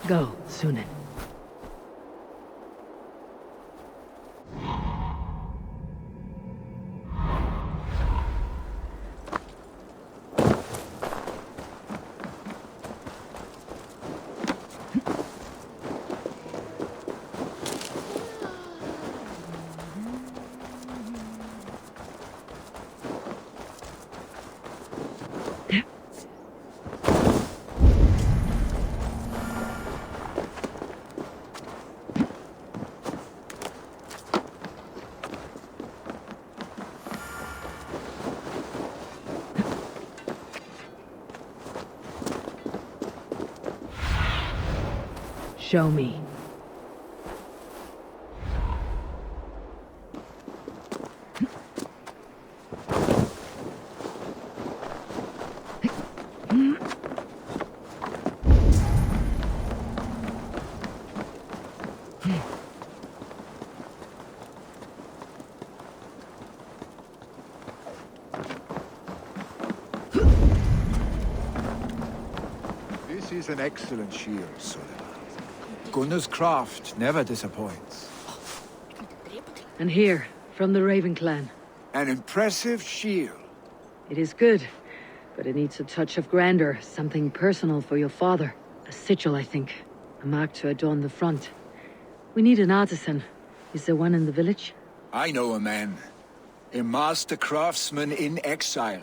Go, Sunan. Show me. This is an excellent shield, Sunniva. Gunnar's craft never disappoints. And here, from the Raven clan. An impressive shield. It is good, but it needs a touch of grandeur, something personal for your father. A sigil, I think. A mark to adorn the front. We need an artisan. Is there one in the village? I know a man. A master craftsman in exile.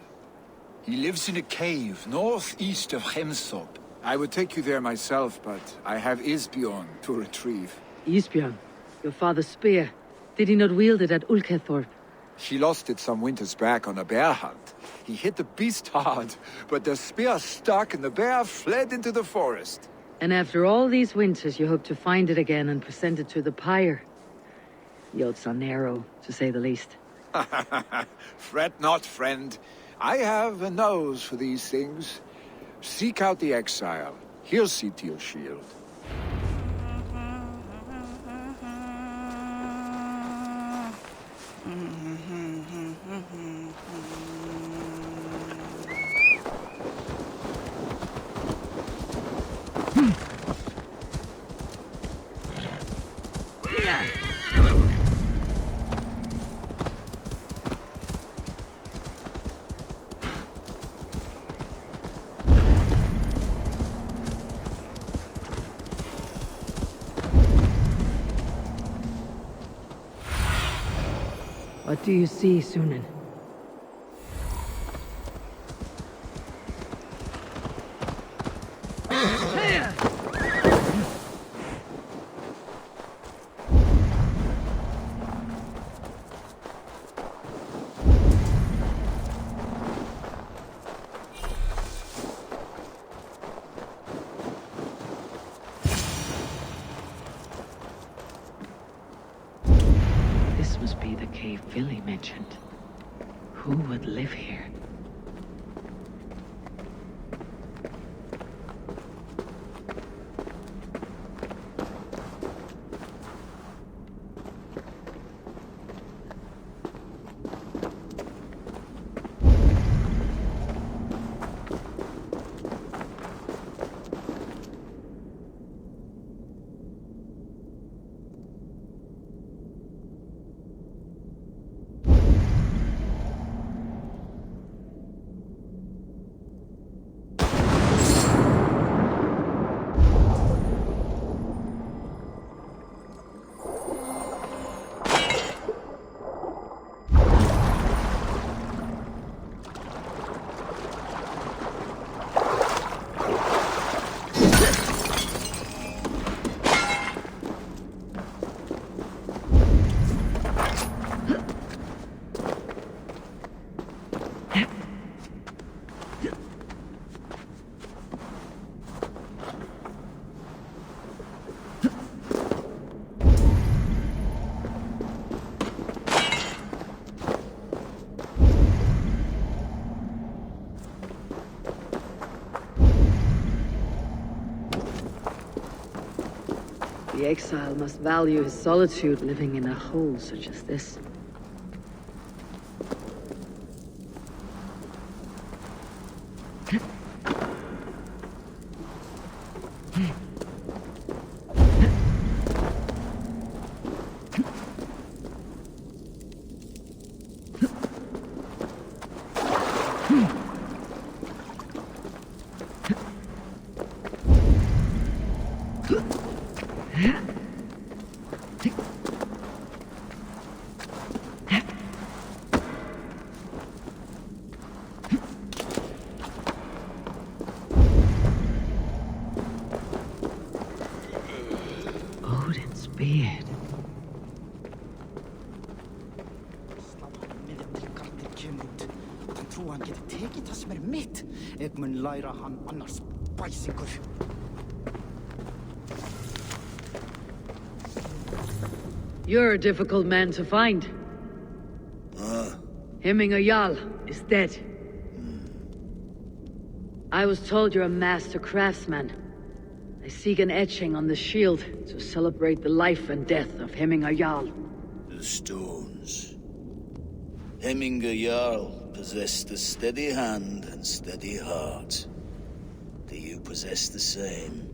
He lives in a cave northeast of Hemthorpe. I would take you there myself, but I have Isbjorn to retrieve. Isbjorn, your father's spear. Did he not wield it at Ulkethorpe? She lost it some winters back on a bear hunt. He hit the beast hard, but the spear stuck and the bear fled into the forest. And after all these winters, you hope to find it again and present it to the pyre. The odds are narrow, to say the least. Fret not, friend. I have a nose for these things. Seek out the exile. He'll see to your shield. What do you see, Sunan? This must be the cave Vili mentioned. Who would live here? The exile must value his solitude living in a hole such as this. Odin's beard. You're a difficult man to find. Hemming a Jarl is dead. I was told you're a master craftsman. I seek an etching on the shield to celebrate the life and death of Hemming a Jarl. The stones. Hemming a Jarl possessed a steady hand and steady heart. Do you possess the same?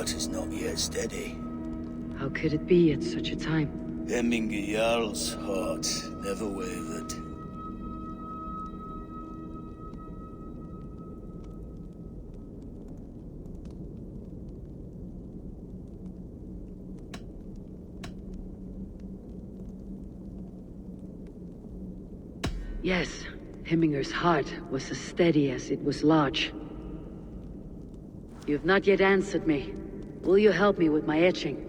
Is not yet steady. How could it be at such a time? Hemming a Jarl's heart never wavered. Yes, Hemminger's heart was as steady as it was large. You've not yet answered me. Will you help me with my etching?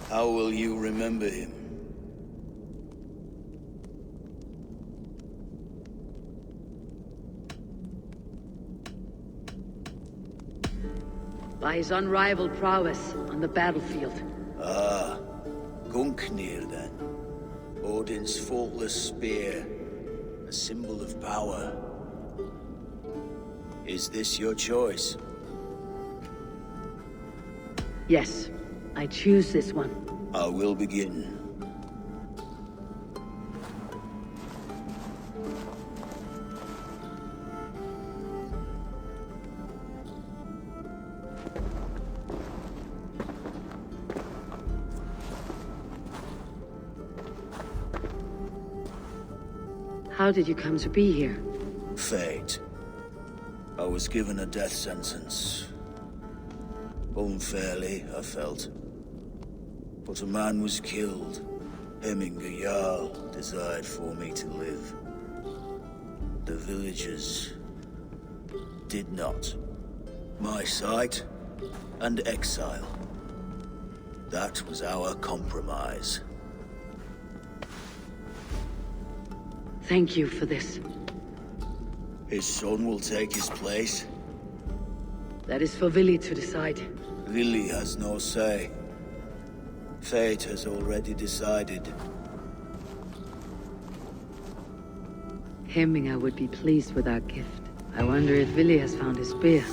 How will you remember him? By his unrivaled prowess on the battlefield. Ah. Gungnir, then. Odin's faultless spear. A symbol of power. Is this your choice? Yes, I choose this one. I will begin. How did you come to be here? Fate. I was given a death sentence. Unfairly, I felt. But a man was killed. Hemming a Jarl desired for me to live. The villagers did not. My sight and exile. That was our compromise. Thank you for this. His son will take his place. That is for Vili to decide. Vili has no say. Fate has already decided. Hemminger would be pleased with our gift. I wonder if Vili has found his spear.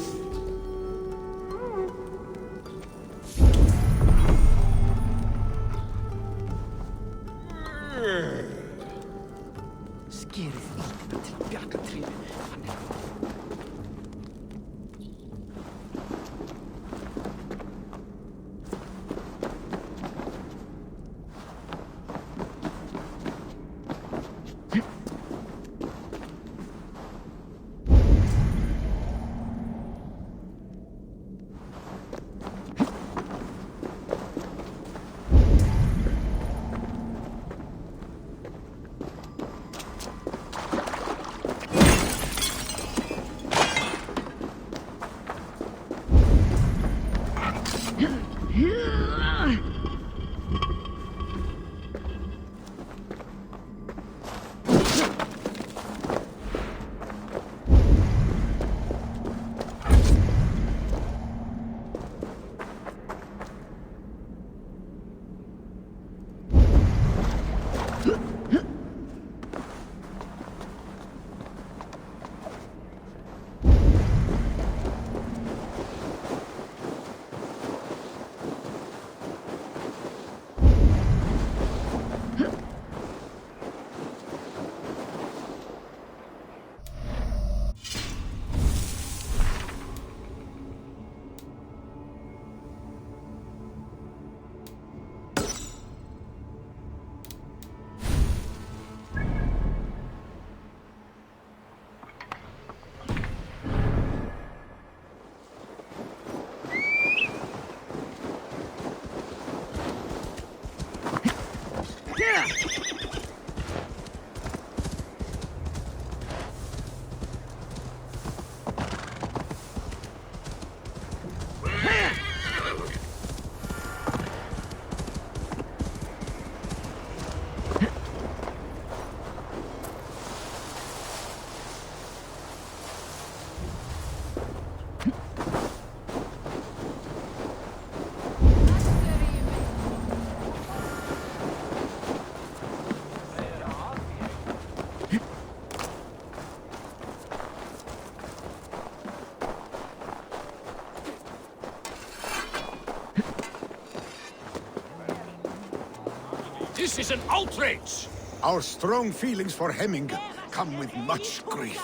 This is an outrage! Our strong feelings for Hemming come with much grief.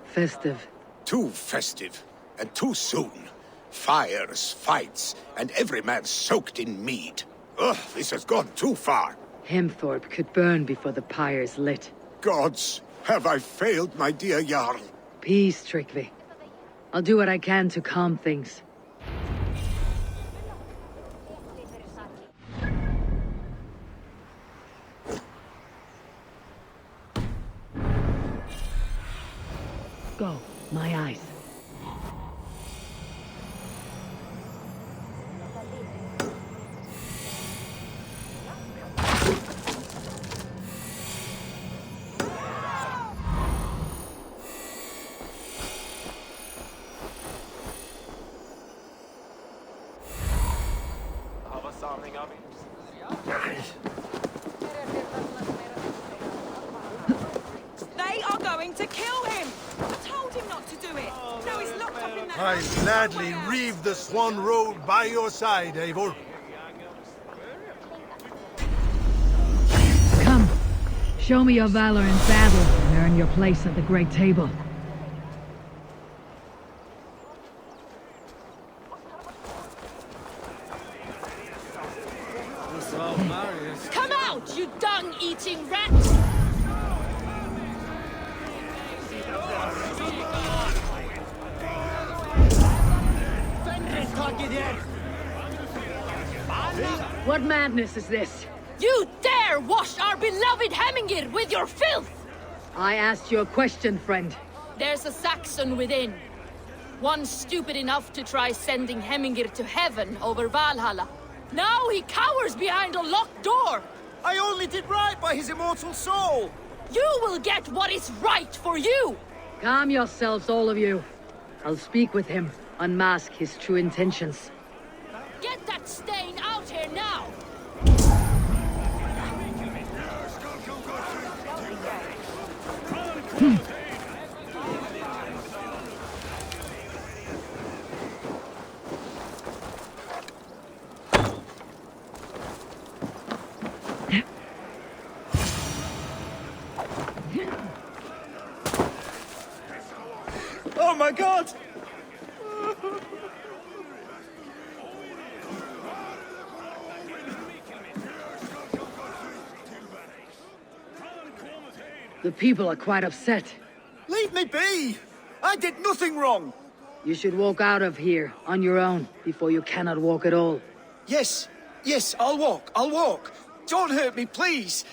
Festive. Too festive, and too soon. Fires, fights, and every man soaked in mead. Ugh, this has gone too far. Hemthorpe could burn before the pyre's lit. Gods, have I failed my dear Jarl? Peace, Trygve. I'll do what I can to calm things. Go, my eyes. They are going to kill him! I told him not to do it! Now he's locked up in that I'll house. gladly reave the Swan Road by your side, Eivor. Come, show me your valor in battle and earn your place at the Great Table. Come out, you dung-eating rat! What madness is this? You dare wash our beloved Hemmingr with your filth! I asked you a question, friend. There's a Saxon within. One stupid enough to try sending Hemmingr to heaven over Valhalla. Now he cowers behind a locked door! I only did right by his immortal soul! You will get what is right for you! Calm yourselves, all of you. I'll speak with him, unmask his true intentions. Get that stain out here now! Oh my god! The people are quite upset. Leave me be! I did nothing wrong! You should walk out of here, on your own, before you cannot walk at all. Yes, I'll walk. Don't hurt me, please!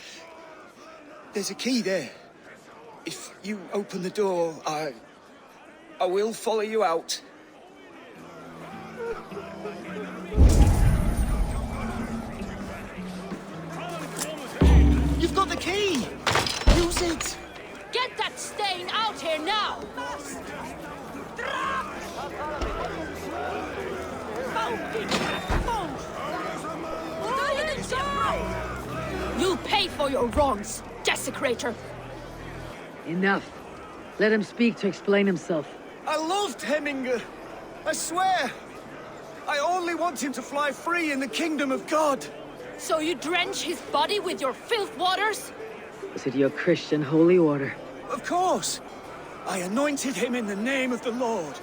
There's a key there. If you open the door, I will follow you out. You've got the key! Use it! Get that stain out here now! You'll pay for your wrongs, desecrator! Enough. Let him speak to explain himself. I loved Hemminger. I swear. I only want him to fly free in the kingdom of God. So you drench his body with your filth waters? Was it your Christian holy order? Of course. I anointed him in the name of the Lord.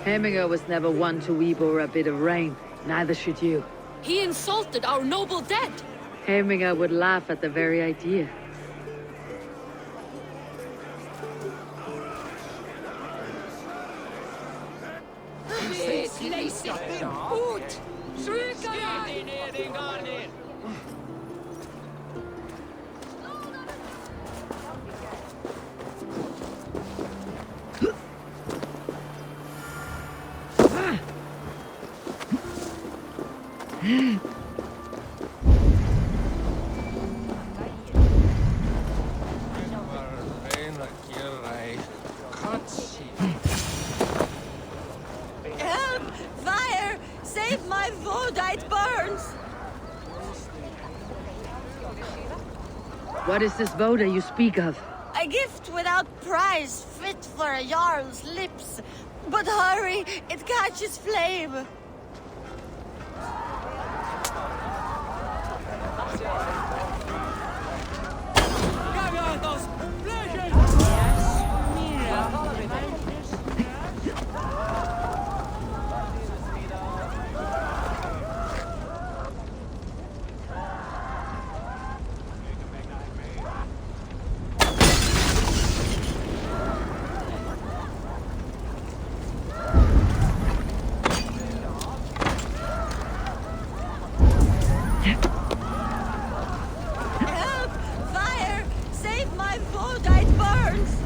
Hemminger was never one to weep over a bit of rain. Neither should you. He insulted our noble dead. Hemminger would laugh at the very idea. Help! Fire! Save my Voda, it burns! What is this Voda you speak of? A gift without price, fit for a Jarl's lips. But hurry, it catches flame. Help! Fire! Save my Voda, it burns!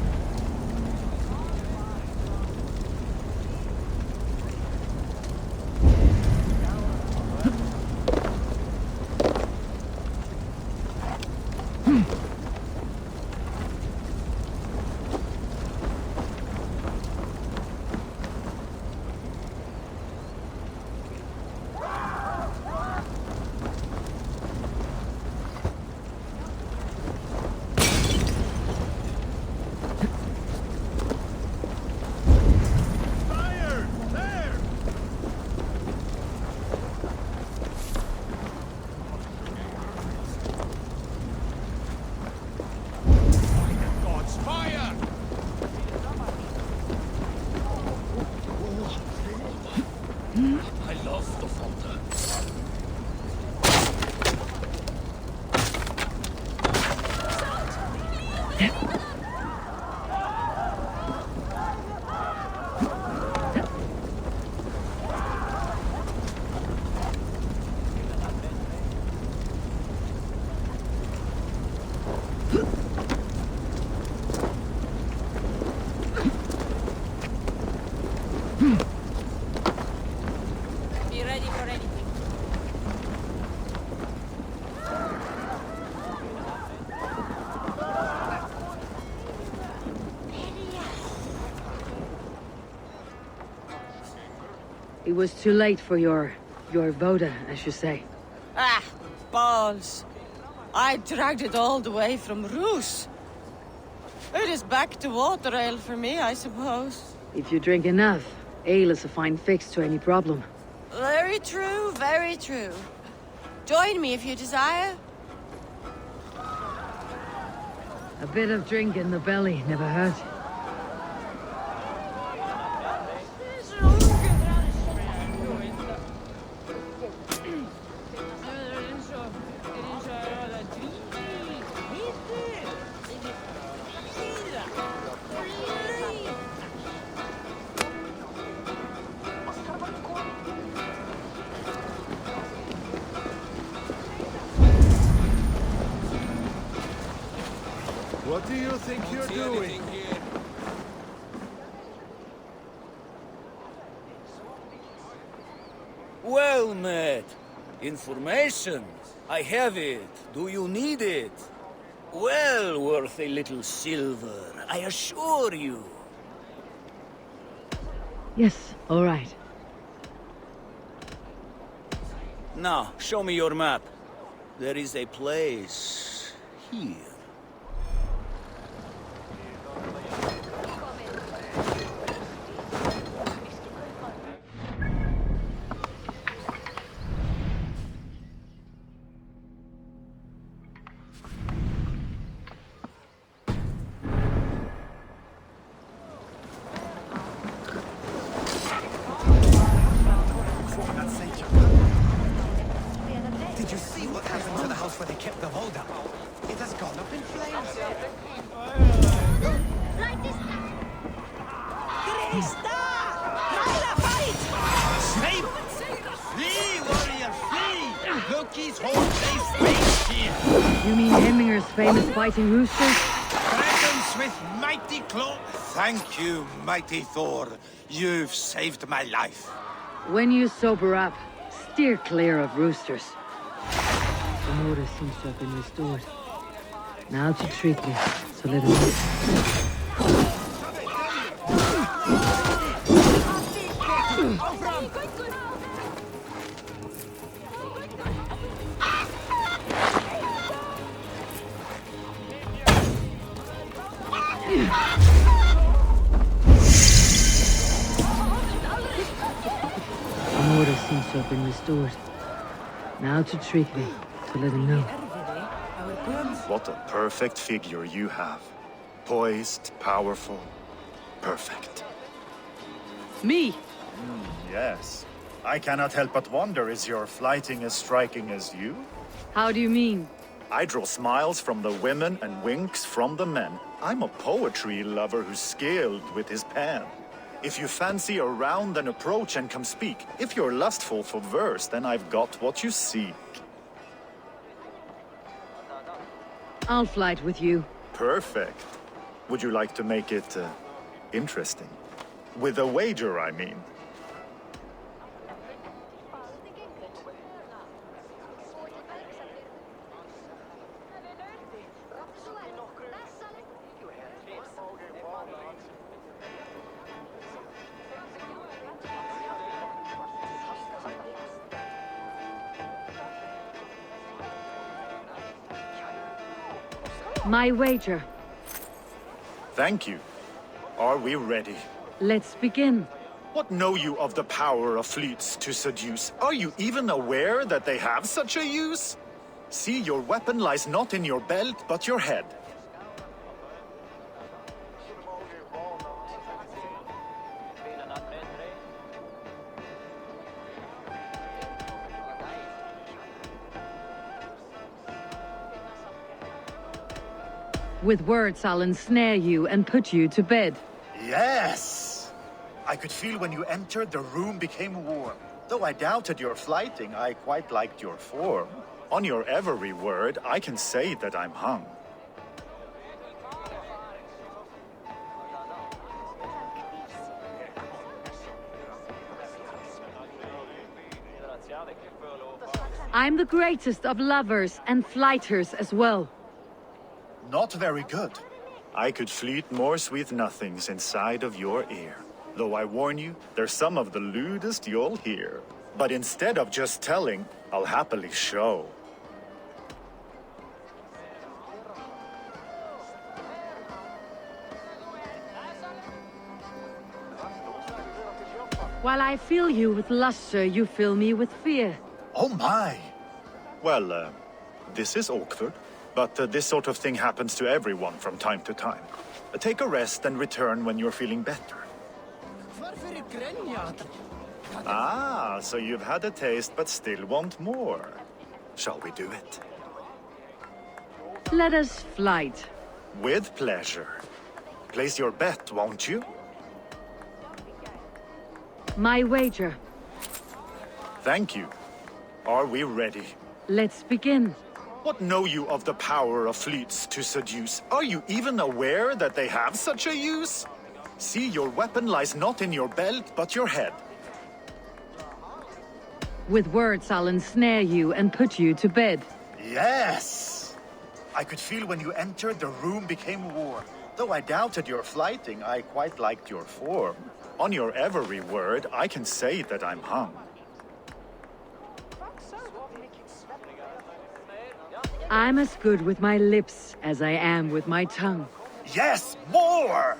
It was too late for your Voda, as you say. Ah, balls. I dragged it all the way from Roos. It is back to water ale for me, I suppose. If you drink enough, ale is a fine fix to any problem. Very true, very true. Join me if you desire. A bit of drink in the belly never hurt. What do you think you're doing? Well met. Information. I have it. Do you need it? Well worth a little silver, I assure you. Yes, all right. Now, show me your map. There is a place here. Did you see what happened to the house where they kept the Volda? It has gone up in flames. Save! Flee, warrior, flee! Loki's whole place waits here. You mean Hemminger's famous fighting roosters? Dragons with mighty claw. Thank you, mighty Thor. You've saved my life. When you sober up, steer clear of roosters. Amorous seems to have been restored. Now to Trygve, so let him know. Amorous seems to have been restored. Now to Trygve, to let him know. What a perfect figure you have. Poised, powerful, perfect. Me? Yes. I cannot help but wonder, is your flyting as striking as you? How do you mean? I draw smiles from the women and winks from the men. I'm a poetry lover who's skilled with his pen. If you fancy a round, then approach and come speak. If you're lustful for verse, then I've got what you seek. I'll flight with you. Perfect. Would you like to make it interesting? With a wager, I mean. My wager. Thank you. Are we ready? Let's begin. What know you of the power of fleets to seduce? Are you even aware that they have such a use? See, your weapon lies not in your belt, but your head. With words, I'll ensnare you and put you to bed. Yes! I could feel when you entered, the room became warm. Though I doubted your flyting, I quite liked your form. On your every word, I can say that I'm hung. I'm the greatest of lovers and flighters as well. Not very good. I could fleet more sweet nothings inside of your ear. Though I warn you, they're some of the lewdest you'll hear. But instead of just telling, I'll happily show. While I fill you with luster, you fill me with fear. Oh my! Well, this is awkward, but this sort of thing happens to everyone from time to time. Take a rest and return when you're feeling better. Ah, so you've had a taste but still want more. Shall we do it? Let us flight. With pleasure. Place your bet, won't you? My wager. Thank you. Are we ready? Let's begin. What know you of the power of fleets to seduce? Are you even aware that they have such a use? See, your weapon lies not in your belt, but your head. With words I'll ensnare you and put you to bed. Yes! I could feel when you entered, the room became warm. Though I doubted your flyting, I quite liked your form. On your every word, I can say that I'm hung. I'm as good with my lips as I am with my tongue. Yes, more!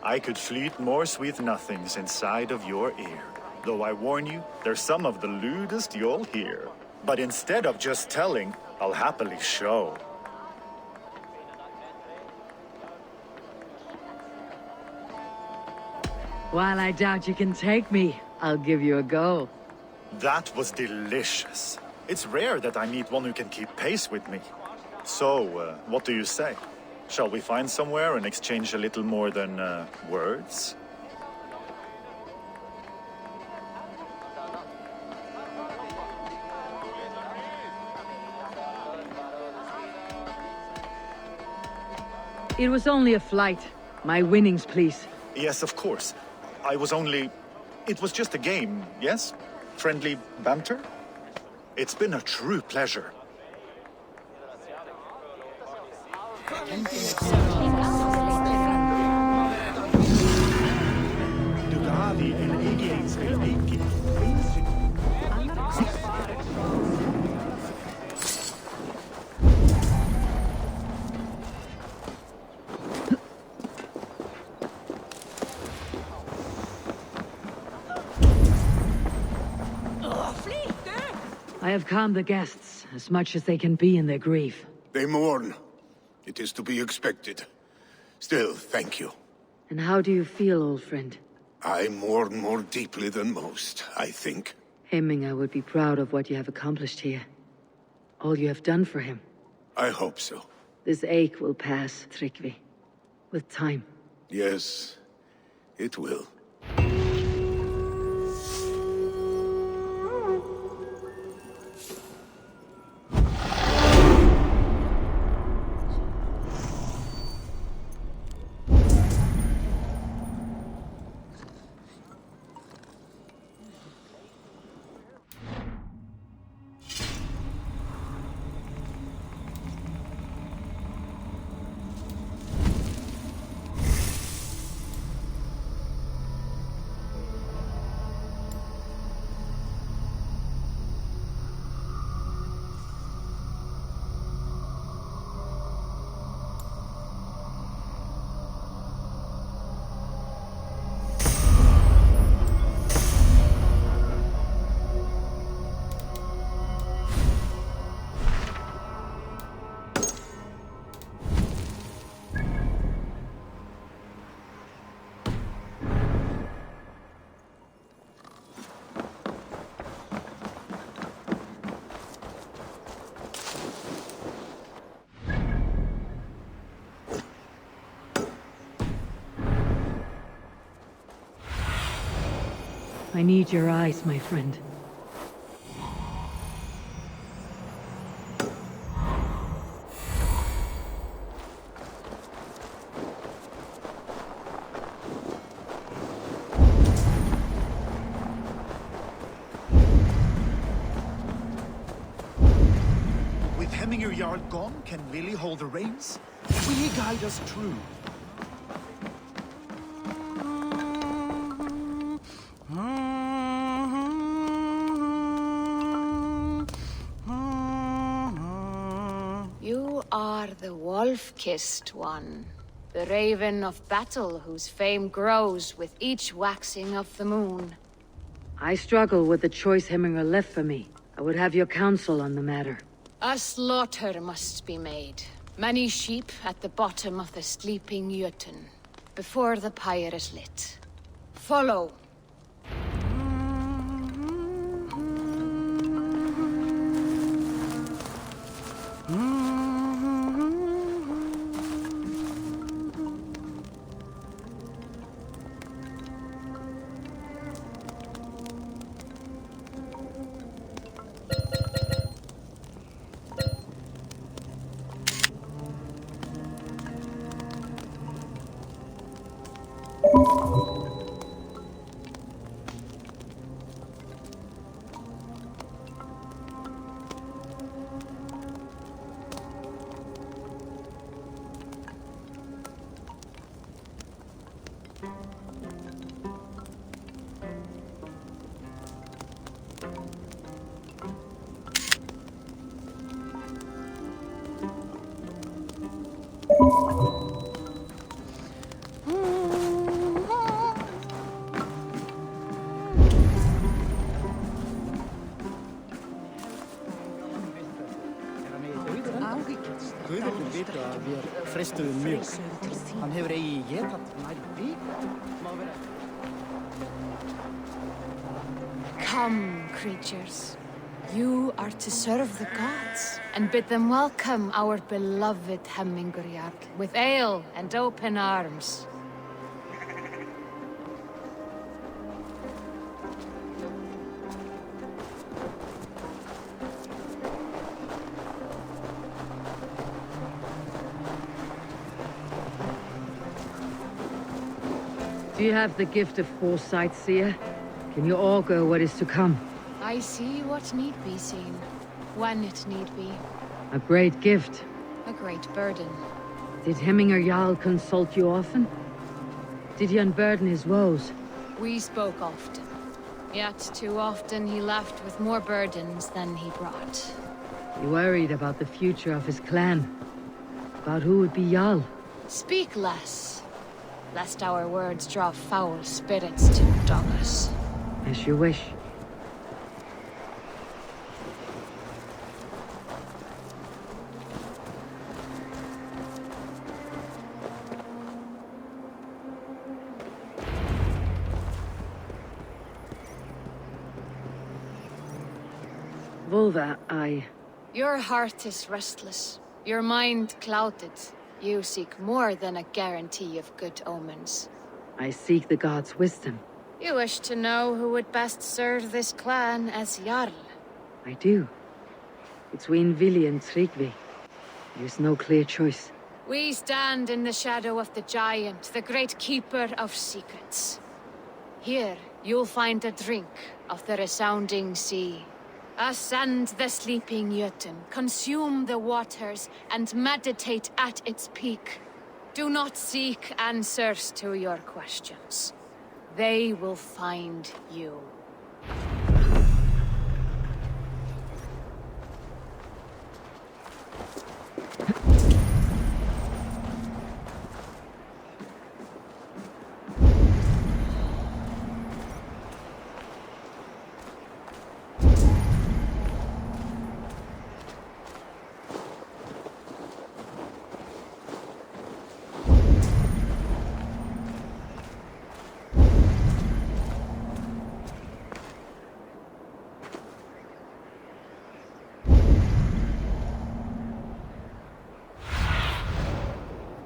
I could fleet more sweet nothings inside of your ear. Though I warn you, they're some of the lewdest you'll hear. But instead of just telling, I'll happily show. While I doubt you can take me, I'll give you a go. That was delicious. It's rare that I meet one who can keep pace with me. So, what do you say? Shall we find somewhere and exchange a little more than, words? It was only a flight. My winnings, please. Yes, of course. It was just a game, yes? Friendly banter? It's been a true pleasure. I have calmed the guests, as much as they can be in their grief. They mourn. It is to be expected. Still, thank you. And how do you feel, old friend? I mourn more deeply than most, I think. Hemming would be proud of what you have accomplished here. All you have done for him. I hope so. This ache will pass, Trygve. With time. Yes, it will. I need your eyes, my friend. With Hemingr Jarl gone, can Vili hold the reins? Will he guide us true? are the wolf-kissed one. The raven of battle whose fame grows with each waxing of the moon. I struggle with the choice Hemminger left for me. I would have your counsel on the matter. A slaughter must be made. Many sheep at the bottom of the Sleeping Jotun, before the pyre is lit. Follow. Come, creatures. You are to serve the gods, and bid them welcome our beloved Hemminger with ale and open arms. Do you have the gift of foresight, seer? Can you augur what is to come? I see what need be seen, when it need be. A great gift. A great burden. Did Hemminger Jarl consult you often? Did he unburden his woes? We spoke often. Yet too often he left with more burdens than he brought. He worried about the future of his clan. About who would be Jarl. Speak less, lest our words draw foul spirits to dog us. As you wish. Volva, Your heart is restless, your mind clouded. You seek more than a guarantee of good omens. I seek the gods' wisdom. You wish to know who would best serve this clan as Jarl? I do. Between Vili and Trygve, there's no clear choice. We stand in the shadow of the giant, the great keeper of secrets. Here, you'll find a drink of the resounding sea. Ascend the Sleeping Jotun, consume the waters, and meditate at its peak. Do not seek answers to your questions. They will find you.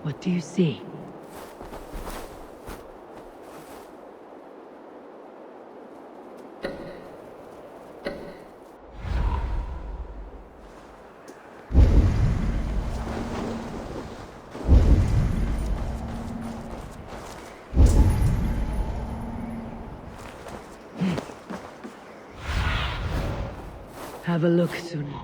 What do you see? Have a look, Sunni.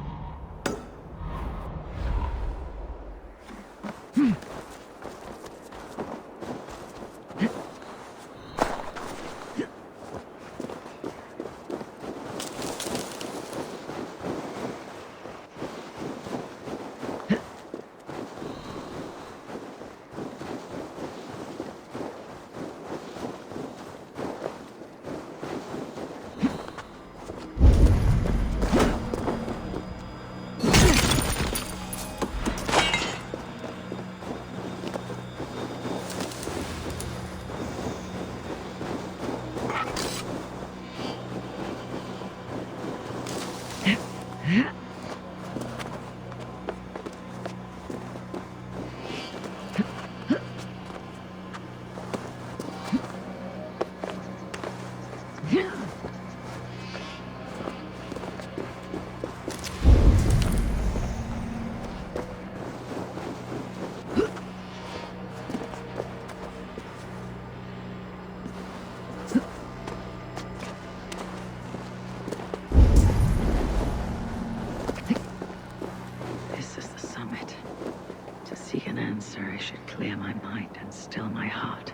night and still my heart.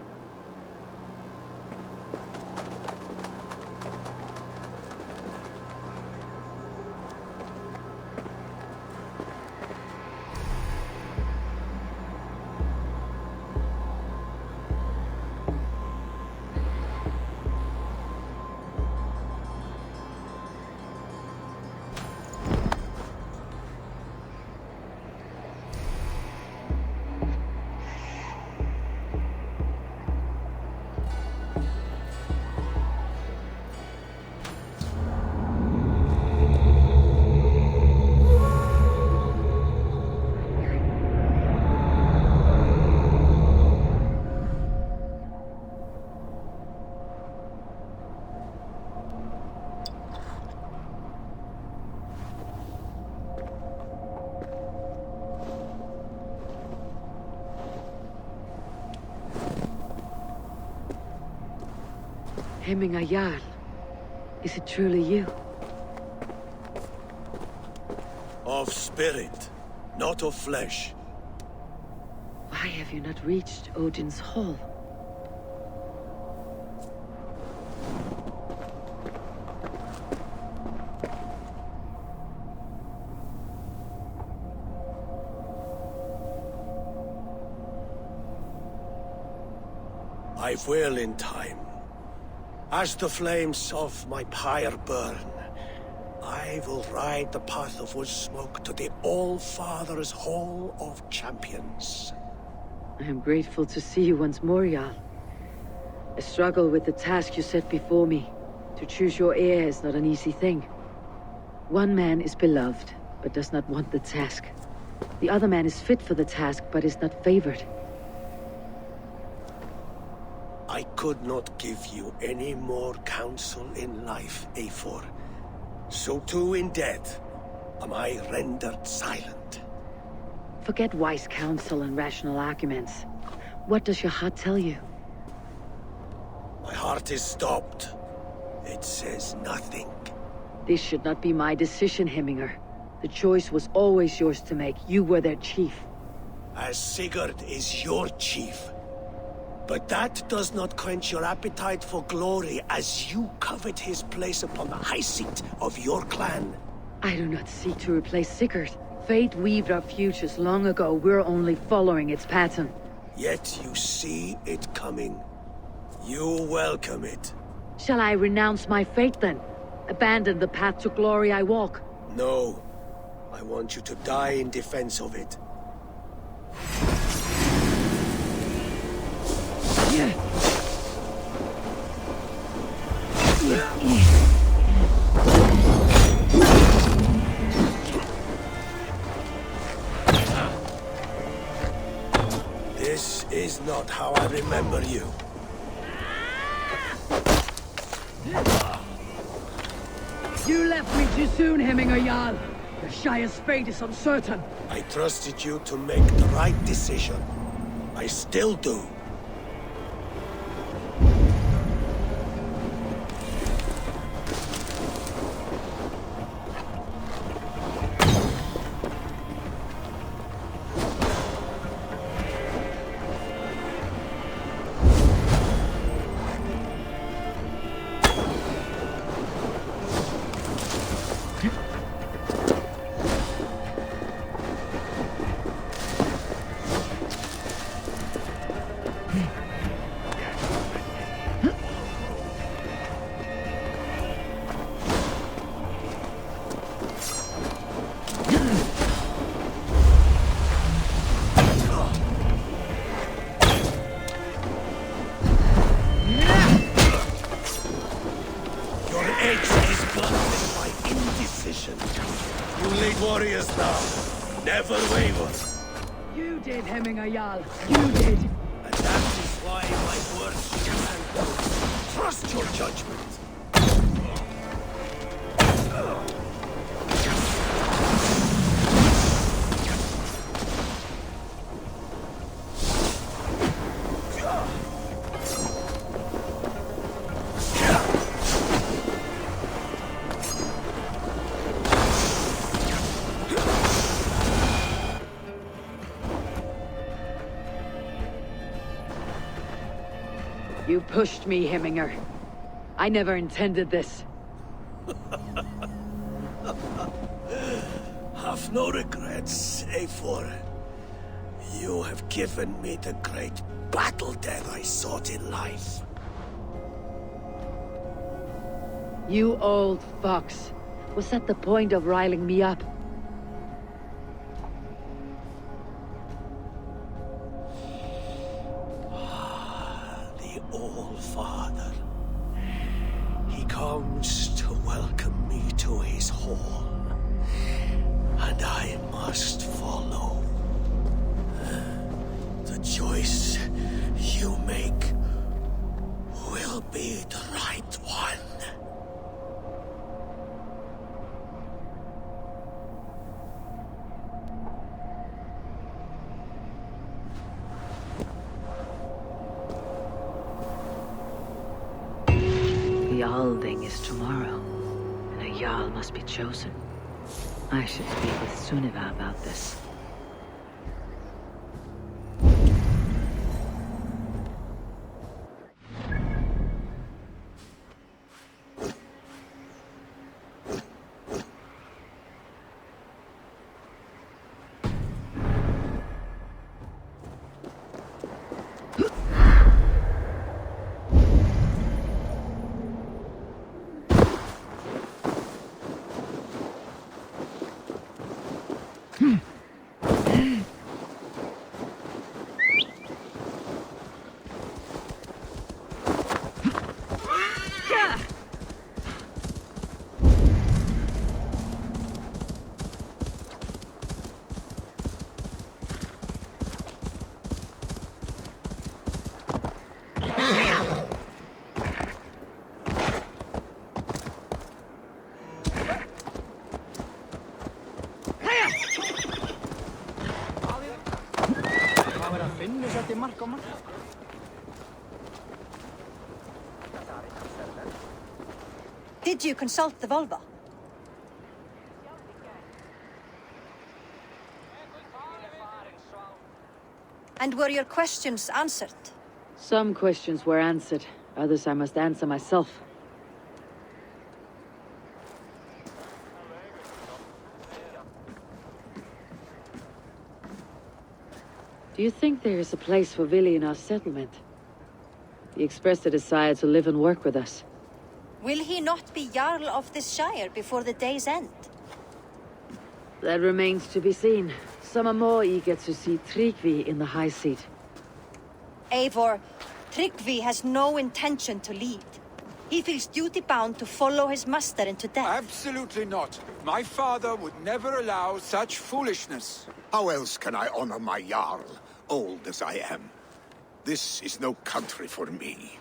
Hemminger Jarl, is it truly you? Of spirit, not of flesh. Why have you not reached Odin's hall? I will in time. As the flames of my pyre burn, I will ride the path of wood smoke to the All-Father's Hall of Champions. I am grateful to see you once more, Jarl. I struggle with the task you set before me. To choose your heir is not an easy thing. One man is beloved, but does not want the task. The other man is fit for the task, but is not favored. I could not give you any more counsel in life, Eivor. So too in death am I rendered silent. Forget wise counsel and rational arguments. What does your heart tell you? My heart is stopped. It says nothing. This should not be my decision, Hemminger. The choice was always yours to make. You were their chief. As Sigurd is your chief. But that does not quench your appetite for glory as you covet his place upon the high seat of your clan. I do not seek to replace Sigurd. Fate weaved our futures long ago. We're only following its pattern. Yet you see it coming. You welcome it. Shall I renounce my fate then? Abandon the path to glory I walk? No. I want you to die in defense of it. This is not how I remember you. You left me too soon, Hemminger Jarl. The Shire's fate is uncertain. I trusted you to make the right decision. I still do. You did, Hemminger Jarl. You did. And that is why my words shall trust your judgment. You pushed me, Hemminger. I never intended this. Have no regrets, Eivor. You have given me the great battle death I sought in life. You old fox. Was that the point of riling me up? The All-Father. He comes to welcome me to his hall. And I must follow. The choice you make will be the right one. The Alding is tomorrow, and a Jarl must be chosen. I should speak with Sunniva about this. Did you consult the Volva? And were your questions answered? Some questions were answered, others I must answer myself. Do you think there is a place for Vili in our settlement? He expressed a desire to live and work with us. Will he not be Jarl of this shire before the day's end? That remains to be seen. Some are more eager to see Trygve in the high seat. Eivor, Trygve has no intention to lead. He feels duty-bound to follow his master into death. Absolutely not. My father would never allow such foolishness. How else can I honor my Jarl, old as I am? This is no country for me.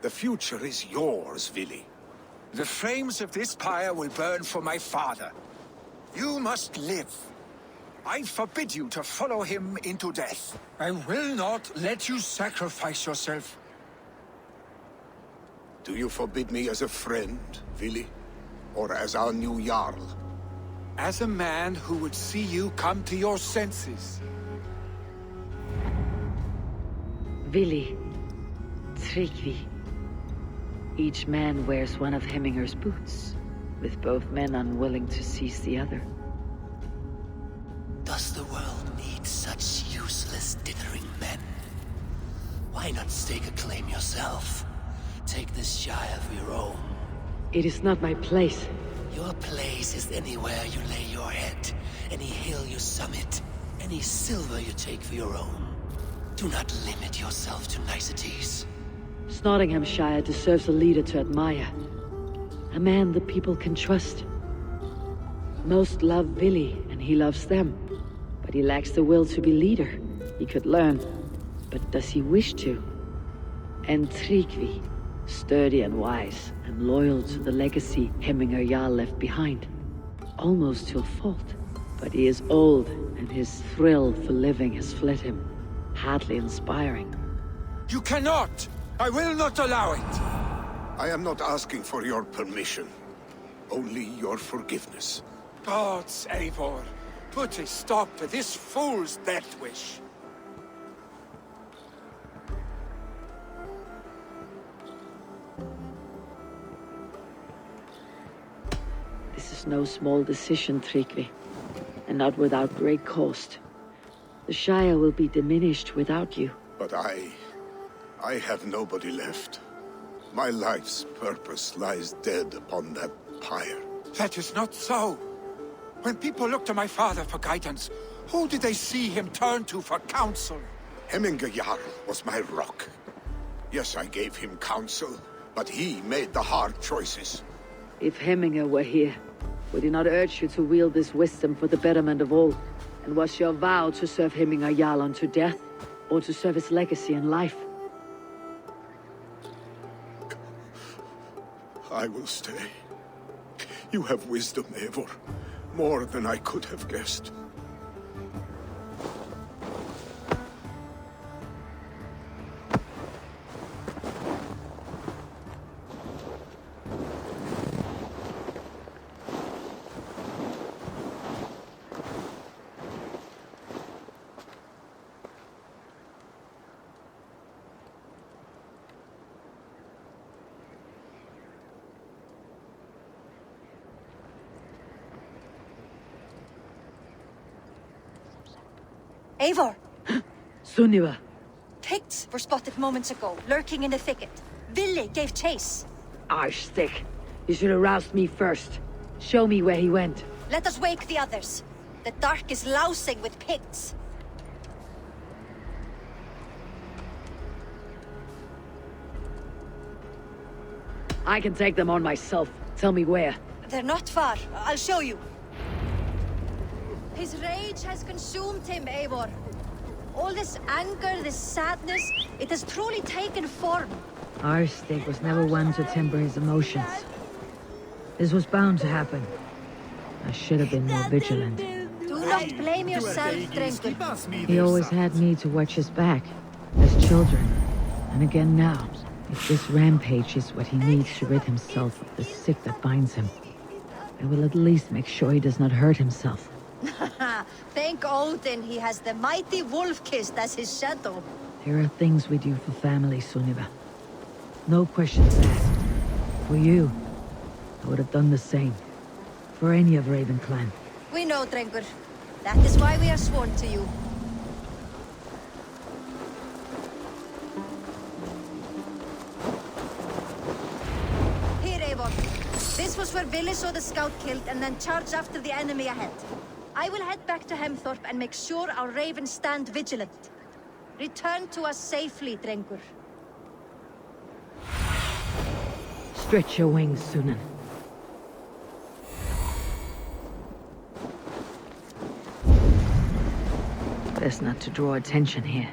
The future is yours, Vili. The flames of this pyre will burn for my father. You must live. I forbid you to follow him into death. I will not let you sacrifice yourself. Do you forbid me as a friend, Vili? Or as our new Jarl? As a man who would see you come to your senses. Vili. Trygve. Each man wears one of Hemminger's boots, with both men unwilling to seize the other. Does the world need such useless dithering men? Why not stake a claim yourself? Take this shire for your own. It is not my place. Your place is anywhere you lay your head, any hill you summit, any silver you take for your own. Do not limit yourself to niceties. Snotinghamscire deserves a leader to admire. A man the people can trust. Most love Vili, and he loves them. But he lacks the will to be leader. He could learn. But does he wish to? And Trygve, sturdy and wise, and loyal to the legacy Hemminger Jarl left behind. Almost to a fault. But he is old, and his thrill for living has fled him. Hardly inspiring. You cannot! I will not allow it! I am not asking for your permission. Only your forgiveness. Gods, Eivor, put a stop to this fool's death wish. was no small decision, Trygve, and not without great cost. The Shire will be diminished without you. But I have nobody left. My life's purpose lies dead upon that pyre. That is not so. When people look to my father for guidance, who did they see him turn to for counsel? Hemminger Jarl was my rock. Yes, I gave him counsel, but he made the hard choices. If Hemminger were here, would he not urge you to wield this wisdom for the betterment of all? And was your vow to serve Hemminger Jarl unto death, or to serve his legacy in life? I will stay. You have wisdom, Eivor. More than I could have guessed. Eivor! Sunniva! Picts were spotted moments ago, lurking in the thicket. Vili gave chase. Stick. You should have roused me first. Show me where he went. Let us wake the others. The dark is lousing with Picts. I can take them on myself. Tell me where. They're not far. I'll show you. His rage has consumed him, Eivor. All this anger, this sadness, it has truly taken form. Stick was never one to temper his emotions. This was bound to happen. I should have been more vigilant. Do not blame yourself, Tryggve. He always had me to watch his back, as children. And again now, if this rampage is what he needs to rid himself of the sick that binds him, I will at least make sure he does not hurt himself. Thank Odin he has the mighty Wolf-Kissed as his shadow. There are things we do for family, Sunniva. No questions asked. For you, I would have done the same. For any of Raven clan. We know, Tryggr. That is why we are sworn to you. Here, Eivor. This was where Vili saw the scout killed and then charged after the enemy ahead. I will head back to Hemthorpe and make sure our ravens stand vigilant. Return to us safely, Tryggr. Stretch your wings, Sunan. Best not to draw attention here.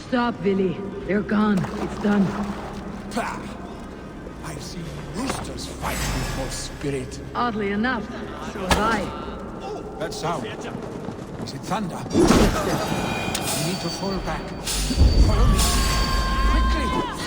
Stop, Vili. They're gone. It's done. Pah! I've seen roosters fight with more spirit. Oddly enough, so have I. That sound. Is it thunder? We need to fall back. Follow me. Quickly!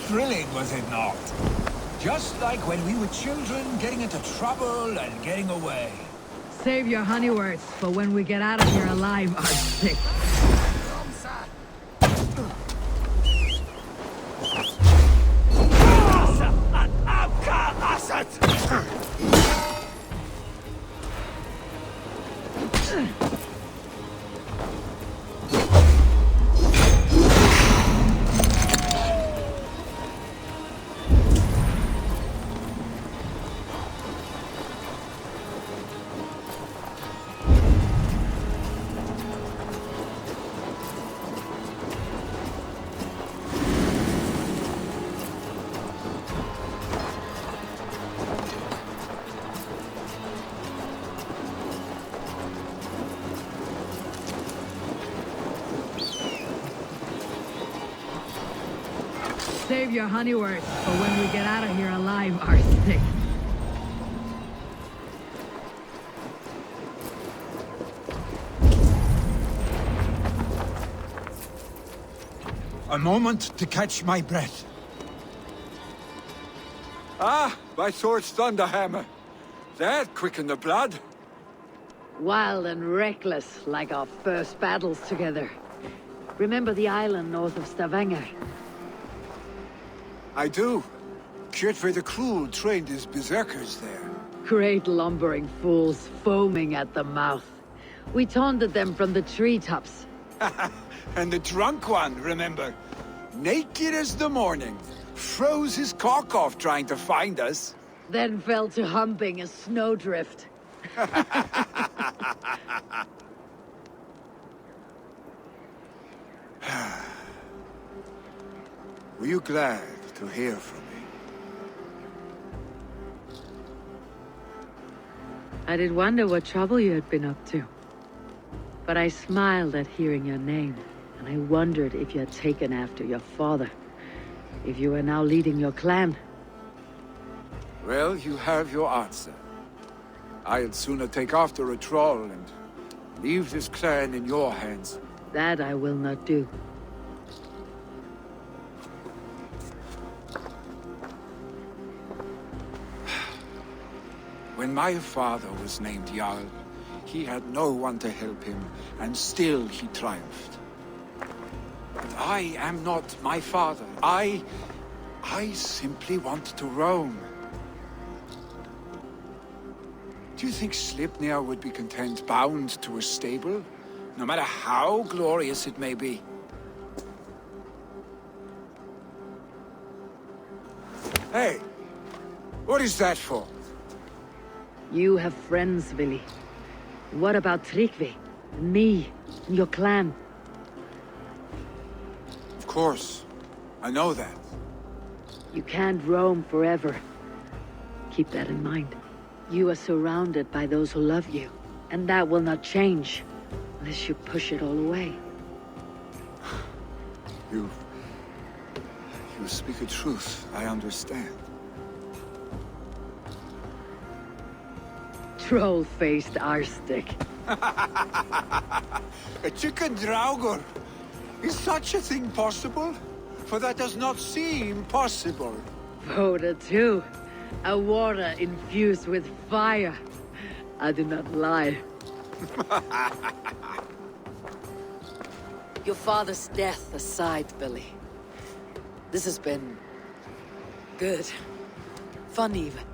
Thrilling, was it not? Just like when we were children, getting into trouble and getting away. Save your honey words for when we get out of here alive, our sick. Save your honey words for when we get out of here alive, arsenic. A moment to catch my breath. Ah, my sword's thunderhammer. That quickened the blood. Wild and reckless, like our first battles together. Remember the island north of Stavanger? I do. Trygve the Cruel trained his berserkers there. Great lumbering fools, foaming at the mouth. We taunted them from the treetops. And the drunk one, remember? Naked as the morning. Froze his cock off trying to find us. Then fell to humping a snowdrift. Were you glad to hear from me? I did wonder what trouble you had been up to. But I smiled at hearing your name, and I wondered if you had taken after your father. If you were now leading your clan. Well, you have your answer. I'd sooner take after a troll and leave this clan in your hands. That I will not do. When my father was named Jarl, he had no one to help him, and still he triumphed. But I am not my father. I simply want to roam. Do you think Sleipnir would be content bound to a stable, no matter how glorious it may be? Hey, what is that for? You have friends, Vili. What about Trygve? And me? And your clan? Of course. I know that. You can't roam forever. Keep that in mind. You are surrounded by those who love you. And that will not change. Unless you push it all away. You speak a truth. I understand. Troll-faced arstick. A chicken draugr. Is such a thing possible? For that does not seem possible. Voda too. A water infused with fire. I do not lie. Your father's death aside, Billy. This has been... good. Fun even.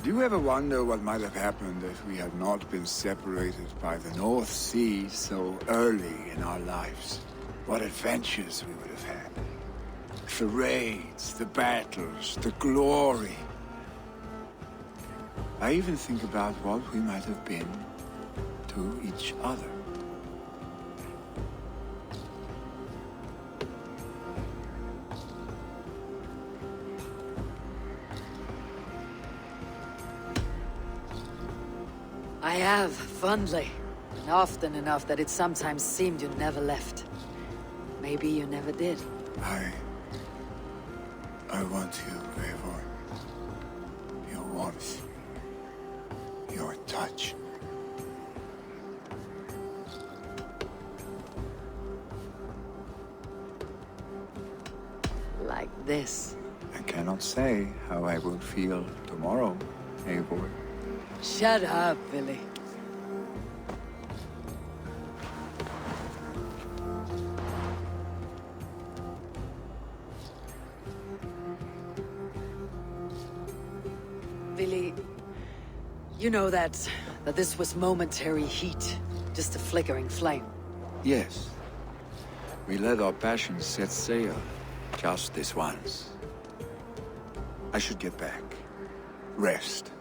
Do you ever wonder what might have happened if we had not been separated by the North Sea so early in our lives? What adventures we would have had. The raids, the battles, the glory. I even think about what we might have been to each other. I have, fondly. And often enough that it sometimes seemed you never left. Maybe you never did. I want you, Eivor. Your warmth. Your touch. Like this. I cannot say how I will feel tomorrow, Eivor. Shut up, Vili. Vili, you know that this was momentary heat, just a flickering flame. Yes. We let our passions set sail, just this once. I should get back. Rest.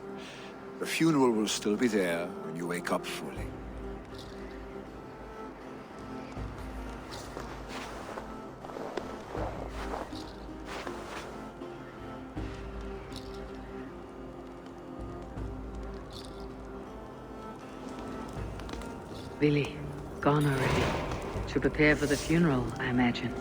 The funeral will still be there when you wake up fully. Vili, gone already. To prepare for the funeral, I imagine.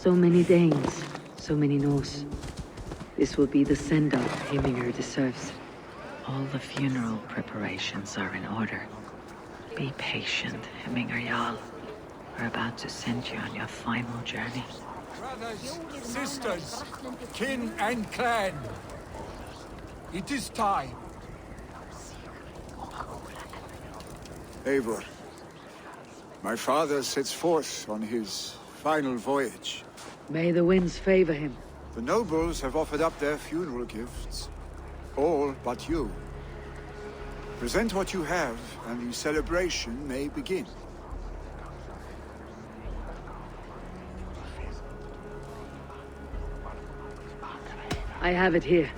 So many Danes, so many Norse. This will be the send-off Hemingr deserves. All the funeral preparations are in order. Be patient, Hemingr Jarl. We're about to send you on your final journey. Brothers, sisters, kin and clan. It is time. Eivor, my father sets forth on his final voyage. May the winds favor him. The nobles have offered up their funeral gifts. All but you. Present what you have, and the celebration may begin. I have it here.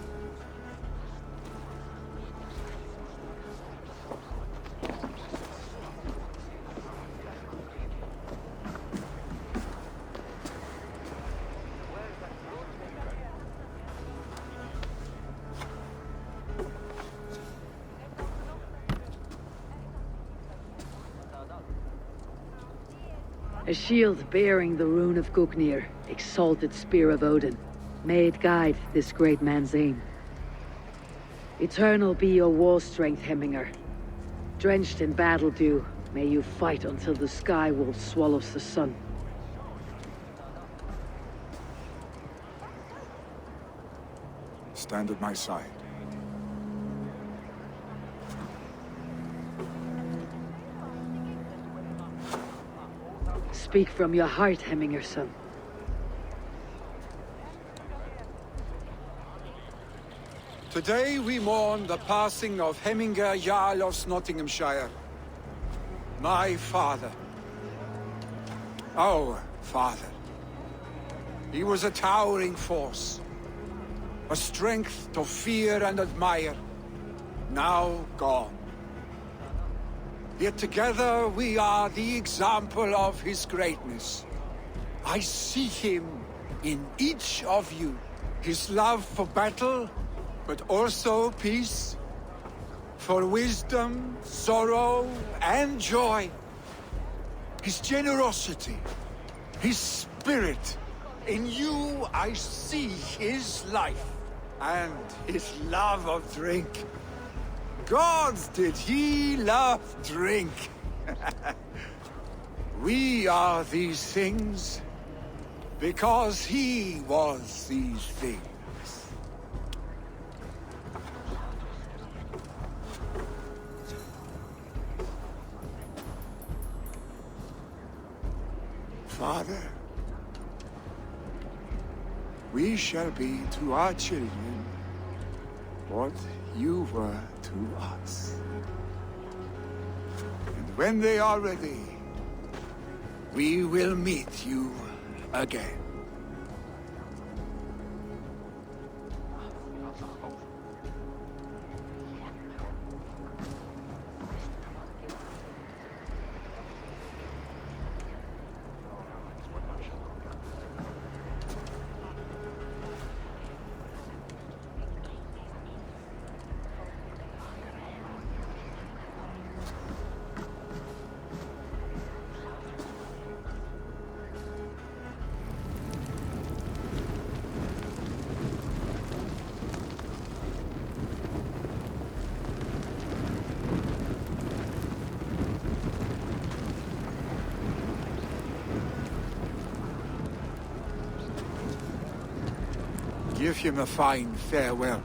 A shield bearing the rune of Guknir, exalted spear of Odin. May it guide this great man's aim. Eternal be your war strength, Hemingr. Drenched in battle dew, may you fight until the sky wolf swallows the sun. Stand at my side. Speak from your heart, Hemingr, son. Today we mourn the passing of Hemingr Jarl of Snotinghamscire. My father. Our father. He was a towering force. A strength to fear and admire. Now gone. Yet together we are the example of his greatness. I see him in each of you. His love for battle, but also peace. For wisdom, sorrow, and joy. His generosity, his spirit. In you I see his life, and his love of drink. Gods, did he love drink! We are these things because he was these things. Father, we shall be to our children what you were to us. And when they are ready, we will meet you again. Give him a fine farewell.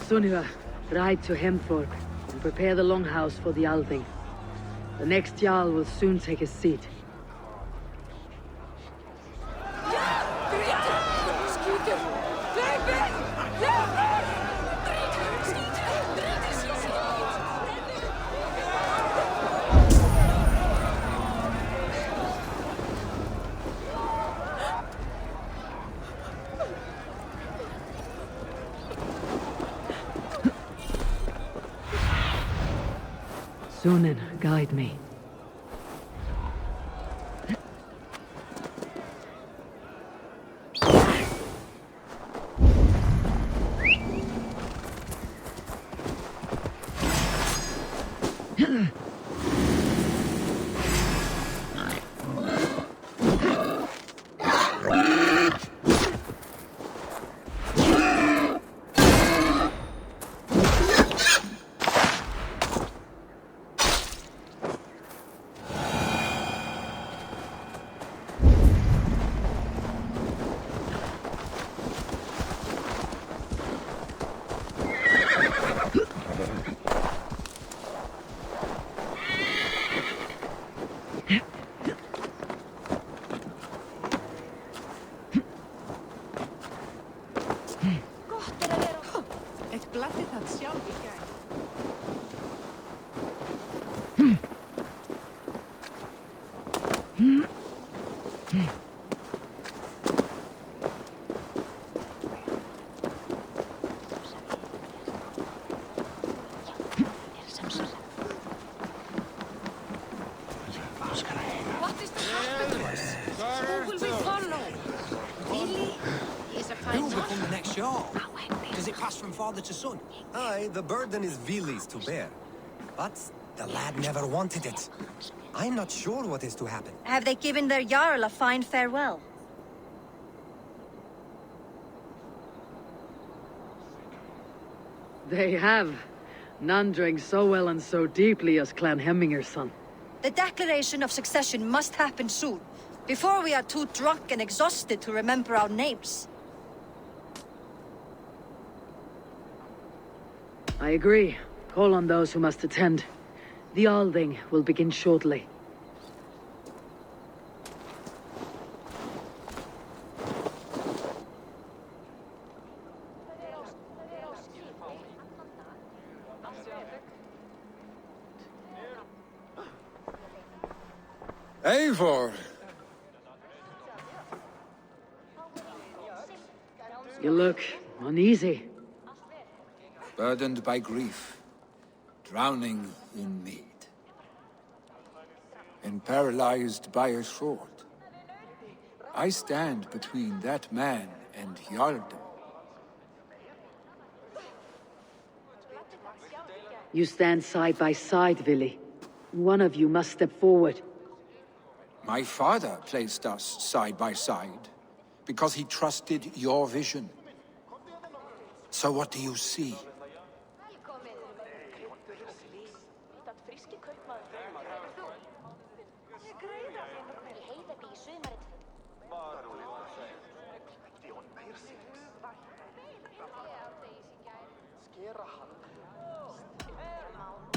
Sunniva, ride to Hemthorpe and prepare the longhouse for the Althing. The next Jarl will soon take his seat. Sunan, guide me. Father to son. Aye, the burden is Vili's to bear. But the lad never wanted it. I'm not sure what is to happen. Have they given their Jarl a fine farewell? They have. None drank so well and so deeply as Clan Hemminger's son. The declaration of succession must happen soon, before we are too drunk and exhausted to remember our names. I agree. Call on those who must attend. The Alding will begin shortly. Eivor! You look uneasy. Burdened by grief, drowning in mead, and paralyzed by a sword. I stand between that man and Jarldom. You stand side by side, Vili. One of you must step forward. My father placed us side by side, because he trusted your vision. So what do you see?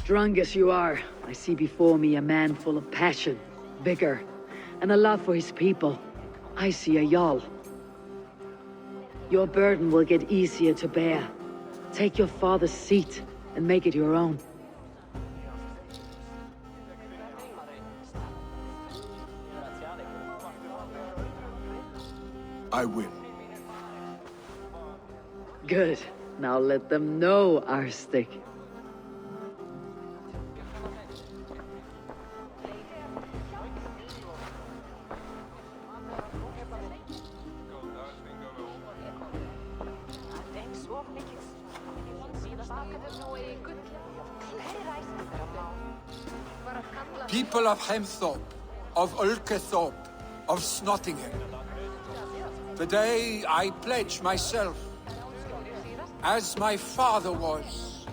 Drunk as you are, I see before me a man full of passion, vigor, and a love for his people. I see a Jarl. Your burden will get easier to bear. Take your father's seat and make it your own. I will. Good. Now let them know our stick. People of Hemthorpe, of Erke, of Snotingham. Today I pledge myself, as my father was,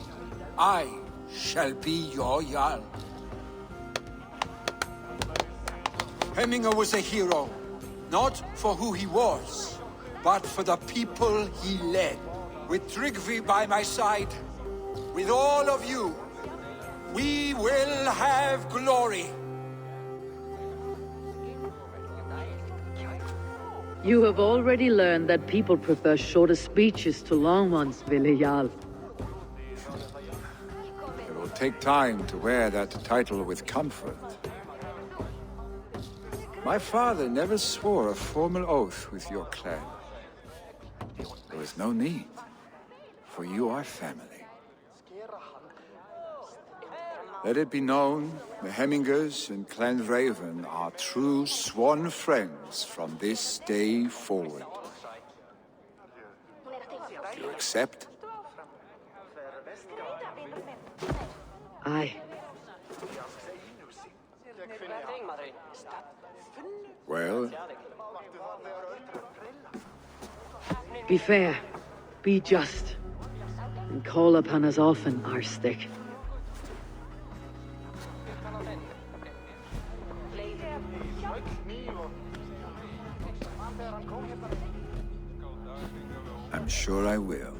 I shall be your Jarl. Hemminger was a hero, not for who he was, but for the people he led. With Trygve by my side, with all of you, we will have glory. You have already learned that people prefer shorter speeches to long ones, Vili Jarl. It will take time to wear that title with comfort. My father never swore a formal oath with your clan. There was no need, for you are family. Let it be known, the Hemmingers and Clan Raven are true sworn friends from this day forward. Do you accept? Aye. Well, Be fair, be just, and call upon us often, Arstic. I'm sure I will.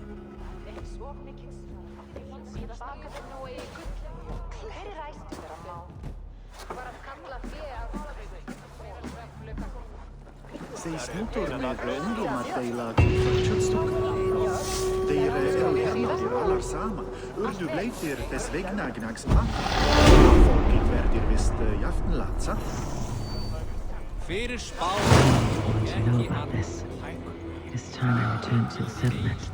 Zij snotter met ungdomar de allar samen. Urdu blijft des wegnagnags ma. Volking werd wist jaftenlaatsa. To know about this, it is time I returned to the settlement.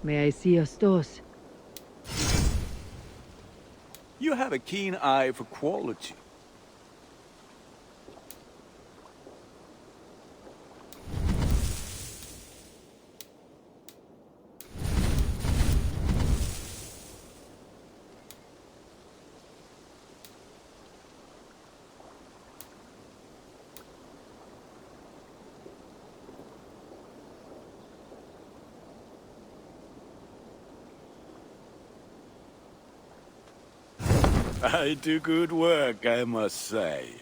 May I see your stores? You have a keen eye for quality. I do good work, I must say.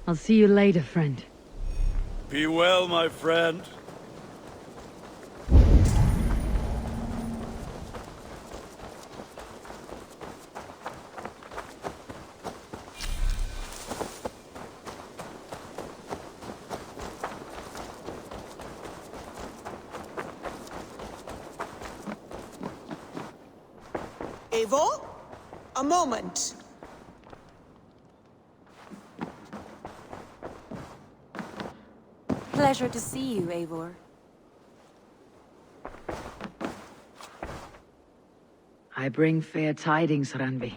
I'll see you later, friend. Be well, my friend. Eivor? A moment. Pleasure to see you, Eivor. I bring fair tidings, Randvi.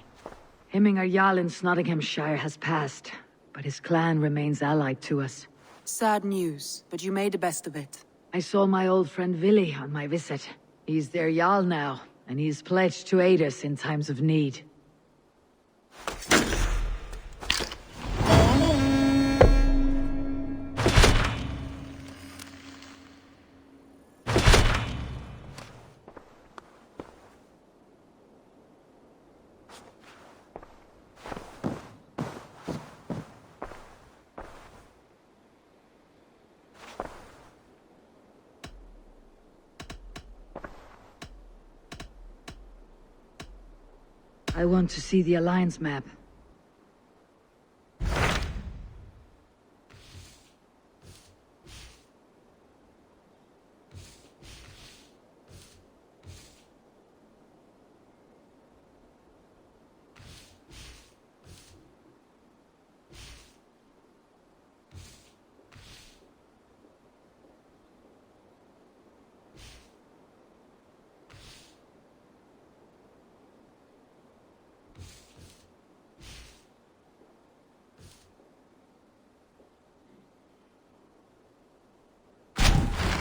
Hemminger Jarl in Snotinghamscire has passed, but his clan remains allied to us. Sad news, but you made the best of it. I saw my old friend Vili on my visit. He's their Jarl now, and he's pledged to aid us in times of need. I want to see the Alliance map.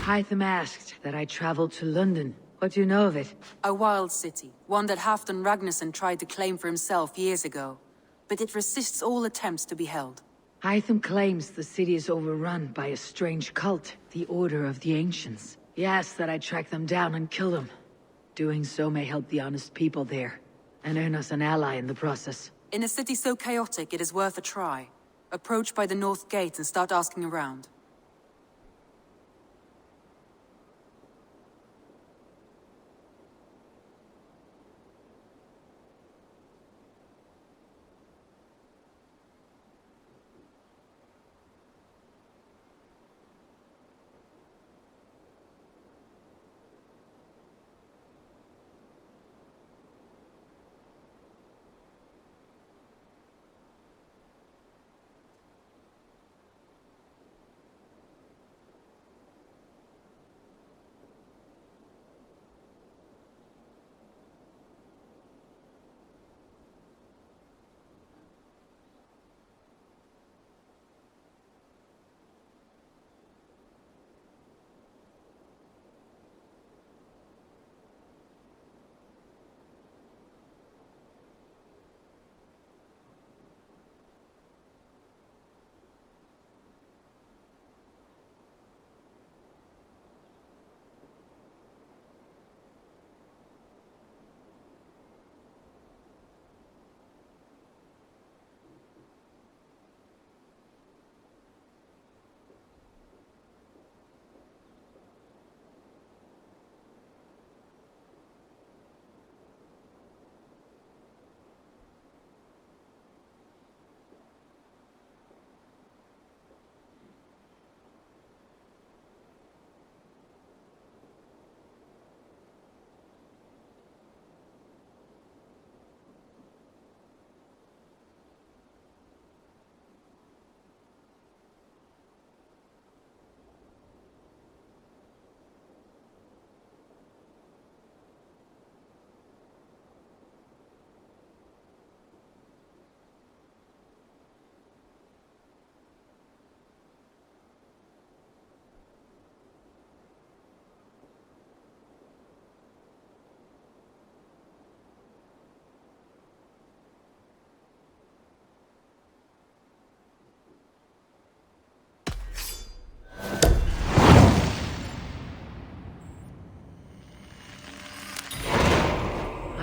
Hytham asked that I travel to Lunden. What do you know of it? A wild city, one that Halfdan Ragnarsson tried to claim for himself years ago. But it resists all attempts to be held. Hytham claims the city is overrun by a strange cult, the Order of the Ancients. He asks that I track them down and kill them. Doing so may help the honest people there, and earn us an ally in the process. In a city so chaotic, it is worth a try. Approach by the North Gate and start asking around.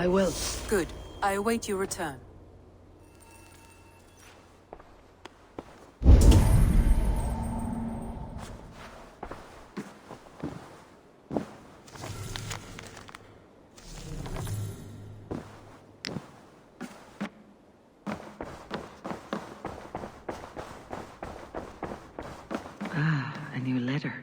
I will. Good. I await your return. Ah, a new letter.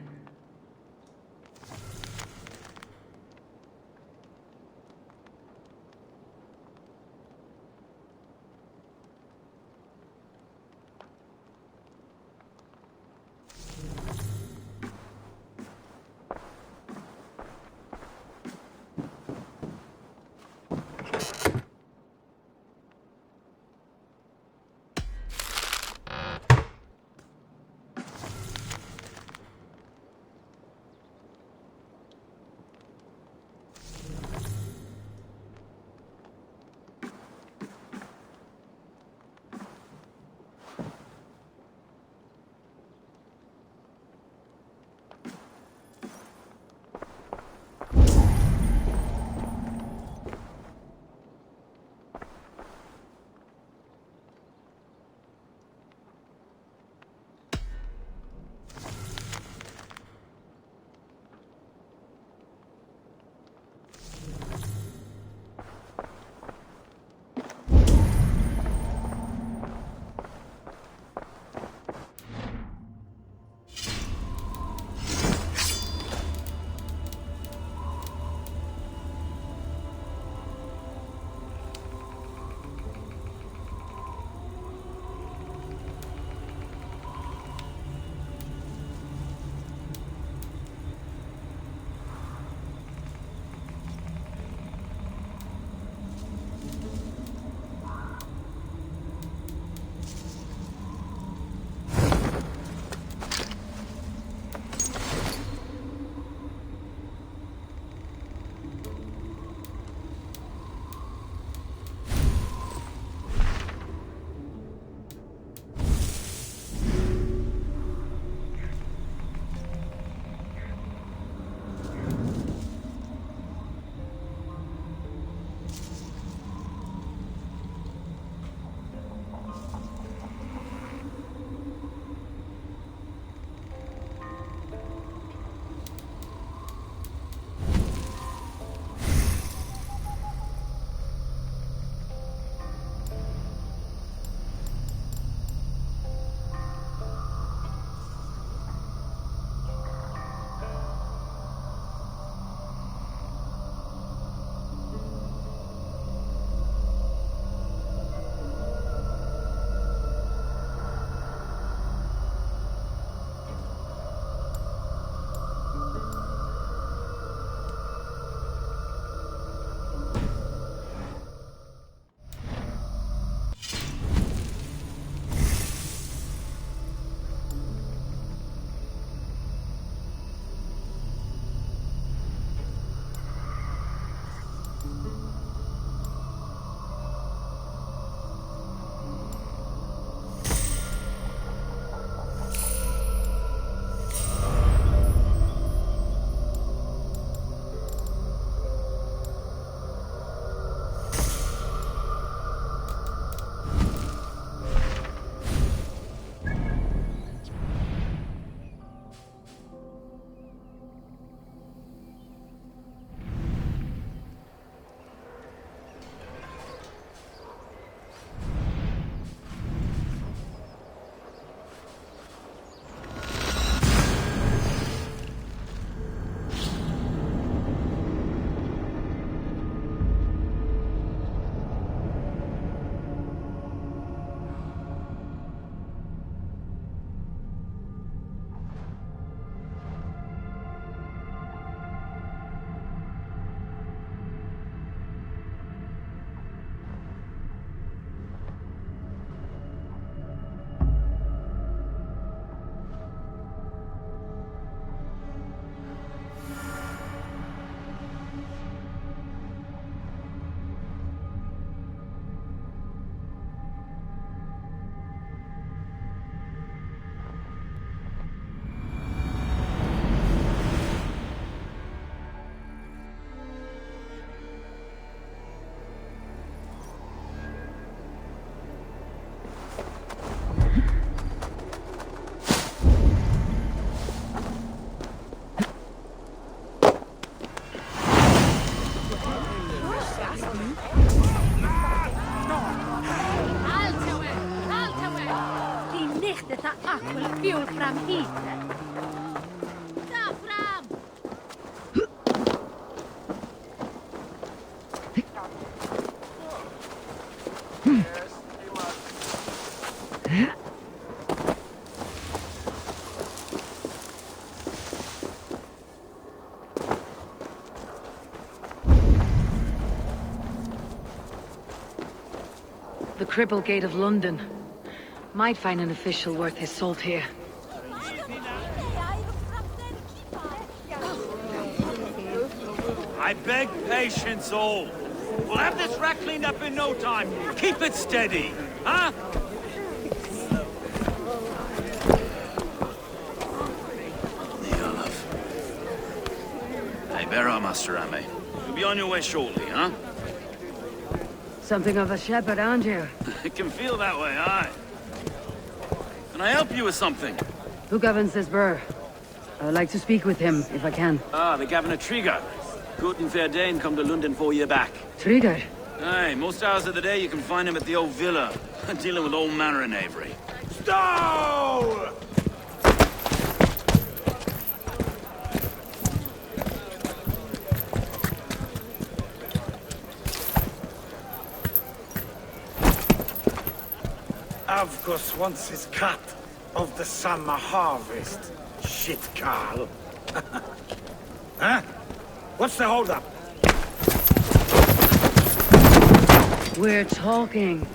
from heat. The Cripple Gate of Lunden. Might find an official worth his salt here. I beg patience, all. We'll have this wreck cleaned up in no time. Keep it steady, huh? Hey, bear our Master Ame. You'll be on your way shortly, huh? Something of a shepherd, aren't you? It can feel that way, aye. Can I help you with something? Who governs this burr? I would like to speak with him, if I can. Ah, the Governor Tryggve. Good and fair Dane come to Lunden 4 year back. Tryggr? Aye, most hours of the day you can find him at the old villa, dealing with all manner of knavery. Stowe! Avgus wants his cut of the summer harvest. Shit, Carl. Huh? What's the holdup? We're talking.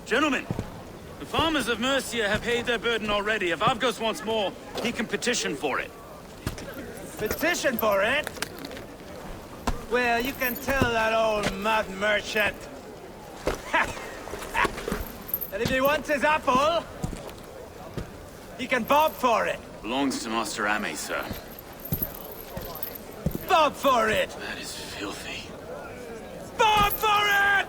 Gentlemen, the farmers of Mercia have paid their burden already. If Avgus wants more, he can petition for it. Petition for it? Well, you can tell that old mud merchant. And if he wants his apple, he can bob for it. Belongs to Master Ame, sir. Bob for it! That is filthy. Bob for it!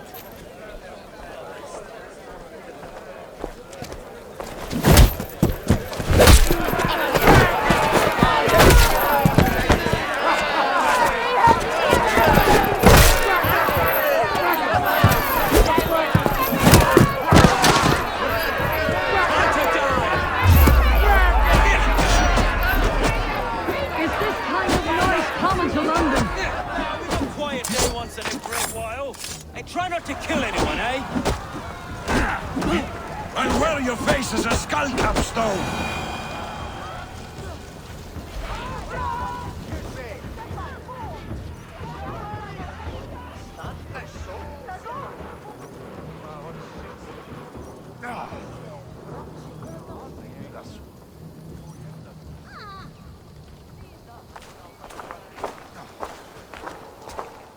Try not to kill anyone, eh? And well, your face is a skull cap, Stowe.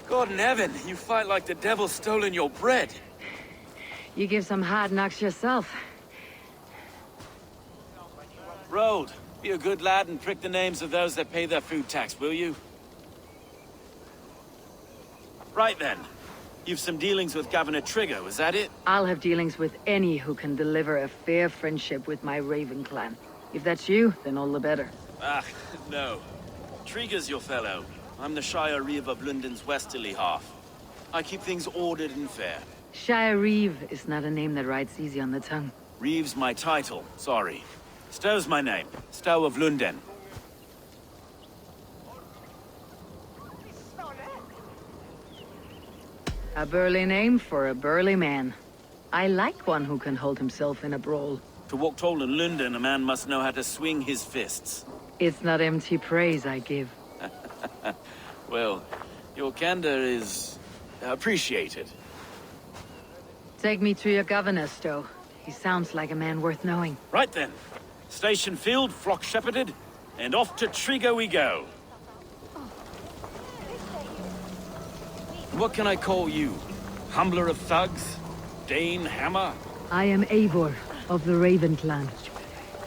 God in heaven, you fight like the devil's stolen your bread. You give some hard knocks yourself. Road, be a good lad and prick the names of those that pay their food tax, will you? Right then. You've some dealings with Governor Tryggve, was that it? I'll have dealings with any who can deliver a fair friendship with my Raven clan. If that's you, then all the better. Ah, no. Tryggve's your fellow. I'm the Shire Reeve of Lunden's westerly half. I keep things ordered and fair. Shire Reeve is not a name that rides easy on the tongue. Reeve's my title, sorry. Stowe's my name. Stowe of Lunden. A burly name for a burly man. I like one who can hold himself in a brawl. To walk tall in Lunden, a man must know how to swing his fists. It's not empty praise I give. Well, your candor is appreciated. Take me to your governor, Stowe. He sounds like a man worth knowing. Right then. Station filled, flock shepherded, and off to Tryggve we go. What can I call you? Humbler of thugs? Dane Hammer? I am Eivor, of the Raven clan.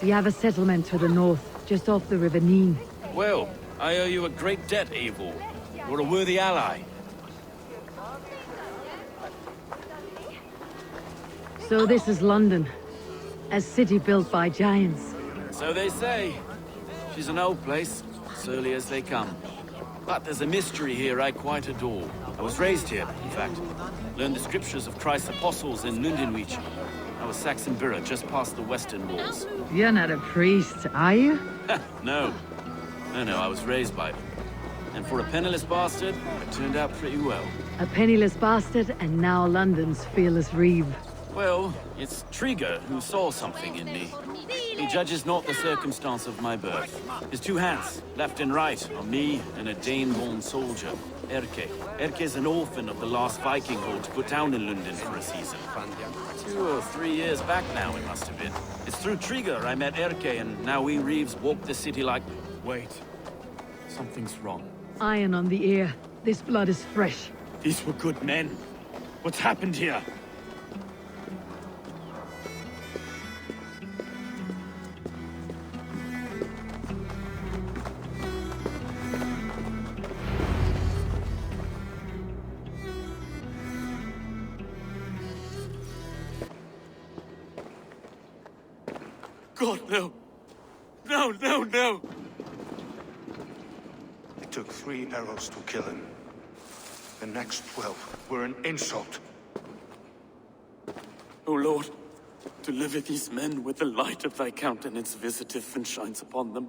We have a settlement to the north, just off the River Neen. Well, I owe you a great debt, Eivor. You're a worthy ally. So this is London. A city built by giants. So they say. She's an old place, surly as they come. But there's a mystery here I quite adore. I was raised here, in fact. Learned the scriptures of Christ's apostles in Lunden region. I to a Saxon borough just past the western walls. You're not a priest, are you? No. No, I was raised by them. And for a penniless bastard, it turned out pretty well. A penniless bastard, and now London's fearless reeve. Well, it's Tryggve who saw something in me. He judges not the circumstance of my birth. His two hands, left and right, on me and a Dane-born soldier, Erke. Erke is an orphan of the last Viking horde put down in Lunden for a season. 2 or 3 years back now, it must have been. It's through Tryggr I met Erke, and now we reeves walk the city like... Wait. Something's wrong. Iron on the ear. This blood is fresh. These were good men. What's happened here? God, no. No. It took 3 arrows to kill him. The next 12 were an insult. O Lord, deliver these men with the light of thy countenance visiteth and shines upon them.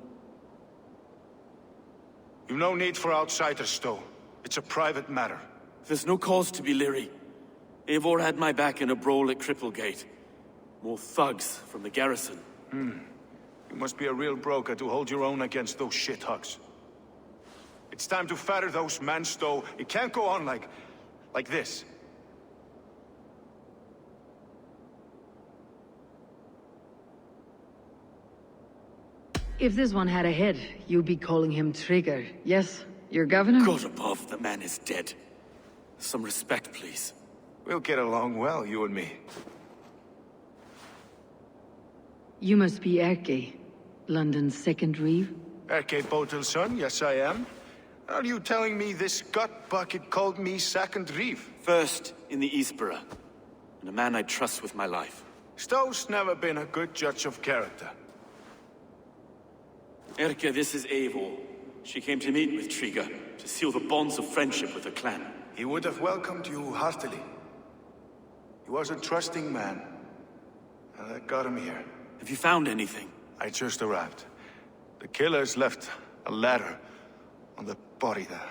You've no need for outsiders, Stowe. It's a private matter. There's no cause to be leery. Eivor had my back in a brawl at Cripplegate. More thugs from the garrison. You must be a real broker to hold your own against those shithugs. It's time to fetter those men, Stowe. It can't go on like this. If this one had a head, you'd be calling him Tryggr. Yes? Your governor? God above, the man is dead. Some respect, please. We'll get along well, you and me. You must be Erke, London's second reeve? Erke Botel's son, yes I am. Are you telling me this gut bucket called me second reeve? First in the Eastborough, and a man I trust with my life. Stowe's never been a good judge of character. Erke, this is Eivor. She came to meet with Tryggve, to seal the bonds of friendship with the clan. He would have welcomed you heartily. He was a trusting man, and I got him here. Have you found anything? I just arrived. The killers left a ladder on the body there.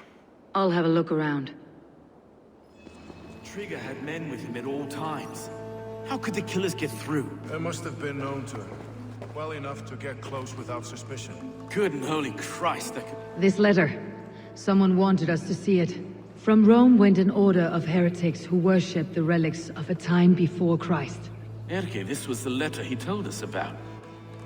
I'll have a look around. Tryggve had men with him at all times. How could the killers get through? They must have been known to him. Well enough to get close without suspicion. Good and holy Christ, that could... This letter. Someone wanted us to see it. From Rome went an order of heretics who worshipped the relics of a time before Christ. Erke, this was the letter he told us about.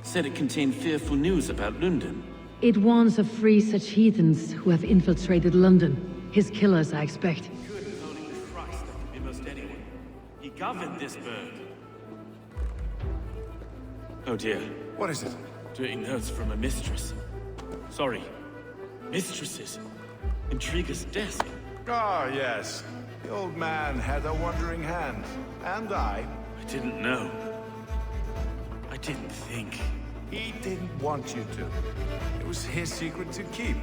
Said it contained fearful news about Lunden. It warns of 3 such heathens who have infiltrated London. His killers, I expect. Good and holy Christ, that could be most anyone. He governed this bird. Oh dear. What is it? Dirty notes from a mistress. Sorry. Mistresses. In Tryggve's desk. Ah, yes. The old man had a wandering hand. And I didn't know. I didn't think. He didn't want you to. It was his secret to keep.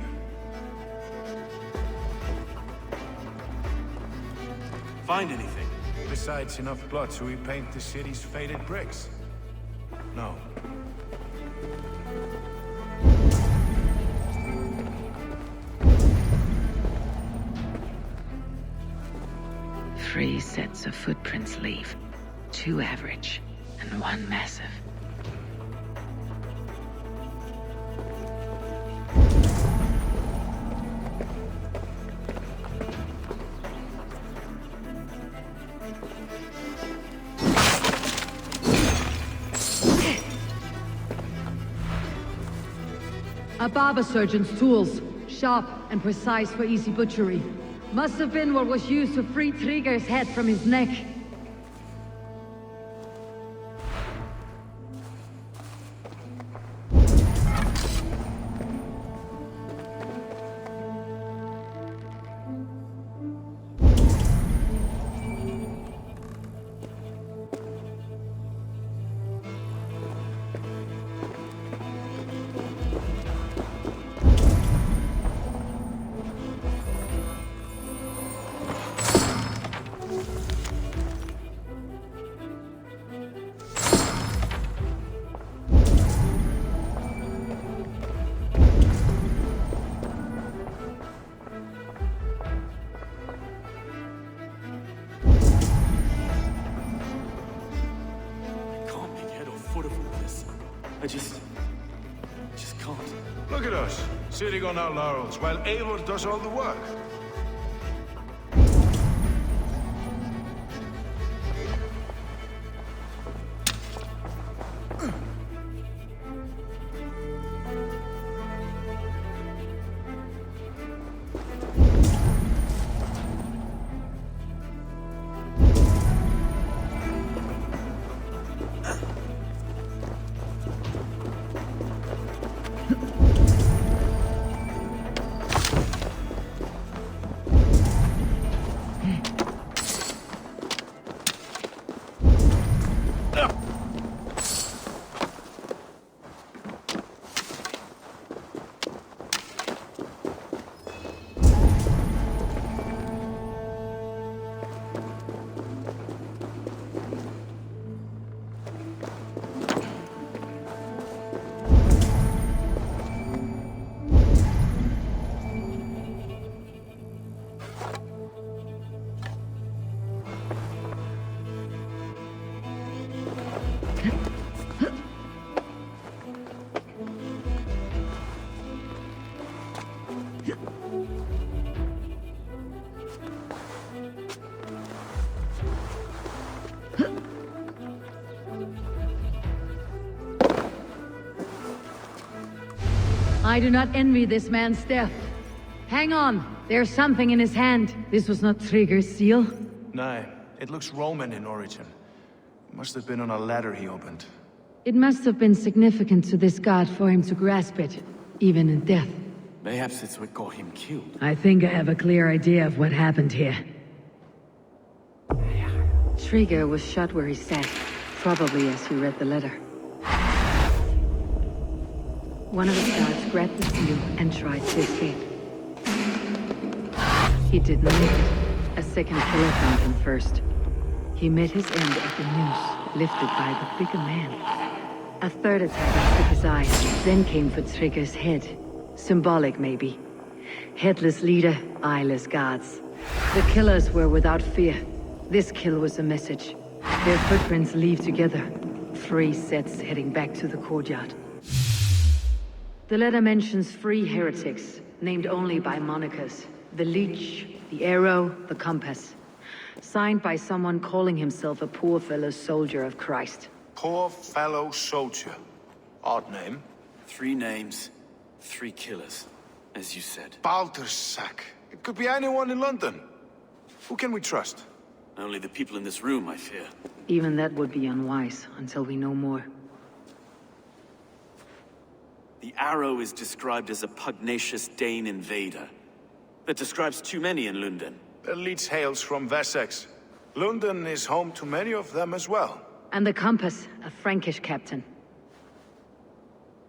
Find anything? Besides enough blood to repaint the city's faded bricks. No. Three sets of footprints leave. 2 average, and 1 massive. A barber surgeon's tools. Sharp and precise for easy butchery. Must have been what was used to free Tryggr's head from his neck. Look at us, sitting on our laurels, while Eivor does all the work. I do not envy this man's death. Hang on, there's something in his hand. This was not Tryggr's seal? No, it looks Roman in origin. Must have been on a ladder he opened. It must have been significant to this god for him to grasp it, even in death. Perhaps it's what got him killed. I think I have a clear idea of what happened here. Tryggr was shot where he sat, probably as he read the letter. One of the guards grabbed the seal and tried to escape. He didn't make it. A second killer found him first. He met his end at the noose, lifted by the bigger man. A third attacker took his eye, then came for Tryggr's head. Symbolic, maybe. Headless leader, eyeless guards. The killers were without fear. This kill was a message. Their footprints leave together. 3 sets heading back to the courtyard. The letter mentions 3 heretics, named only by monikers. The Leech, the Arrow, the Compass. Signed by someone calling himself a poor fellow soldier of Christ. Poor fellow soldier. Odd name. 3 names, 3 killers, as you said. Baldersack. It could be anyone in London. Who can we trust? Only the people in this room, I fear. Even that would be unwise, until we know more. The Arrow is described as a pugnacious Dane invader. That describes too many in Lunden. The Leech hails from Wessex. Lunden is home to many of them as well. And the Compass, a Frankish captain.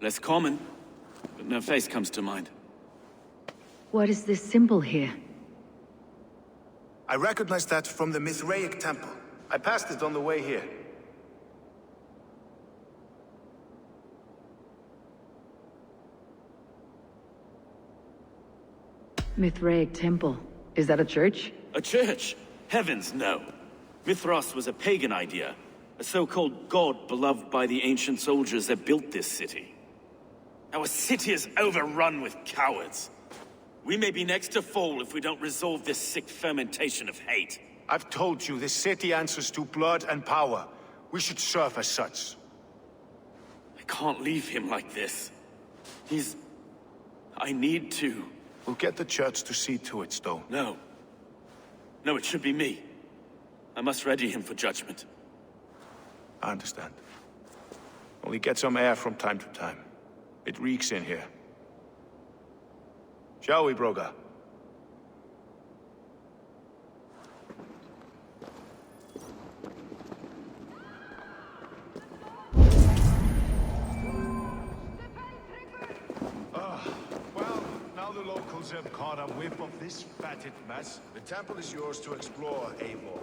Less common, but no face comes to mind. What is this symbol here? I recognize that from the Mithraic temple. I passed it on the way here. Mithraic temple. Is that a church? A church? Heavens, no. Mithras was a pagan idea. A so-called god beloved by the ancient soldiers that built this city. Our city is overrun with cowards. We may be next to fall if we don't resolve this sick fermentation of hate. I've told you, this city answers to blood and power. We should serve as such. I can't leave him like this. I need to. We'll get the church to see to it, Stowe. No. No, it should be me. I must ready him for judgment. I understand. Only get some air from time to time. It reeks in here. Shall we, Broga? Well, now the locals have caught a whiff of this fatted mess. The temple is yours to explore, Eivor.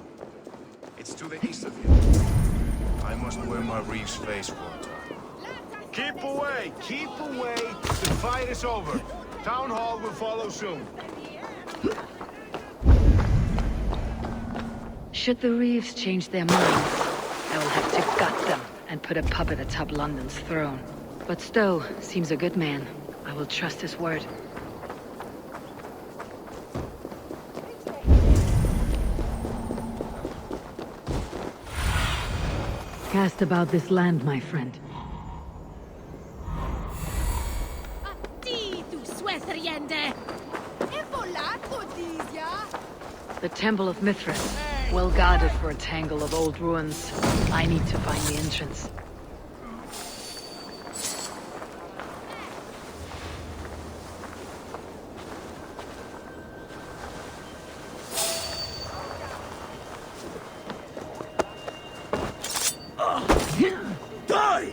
It's to the east of you. I must wear my reeve's face for a time. Keep away! Keep away! The fight is over. Town Hall will follow soon. Should the Reeves change their minds, I will have to gut them and put a puppet atop London's throne. But Stowe seems a good man. I will trust his word. Cast about this land, my friend. The Temple of Mithras. Well guarded for a tangle of old ruins. I need to find the entrance. Die!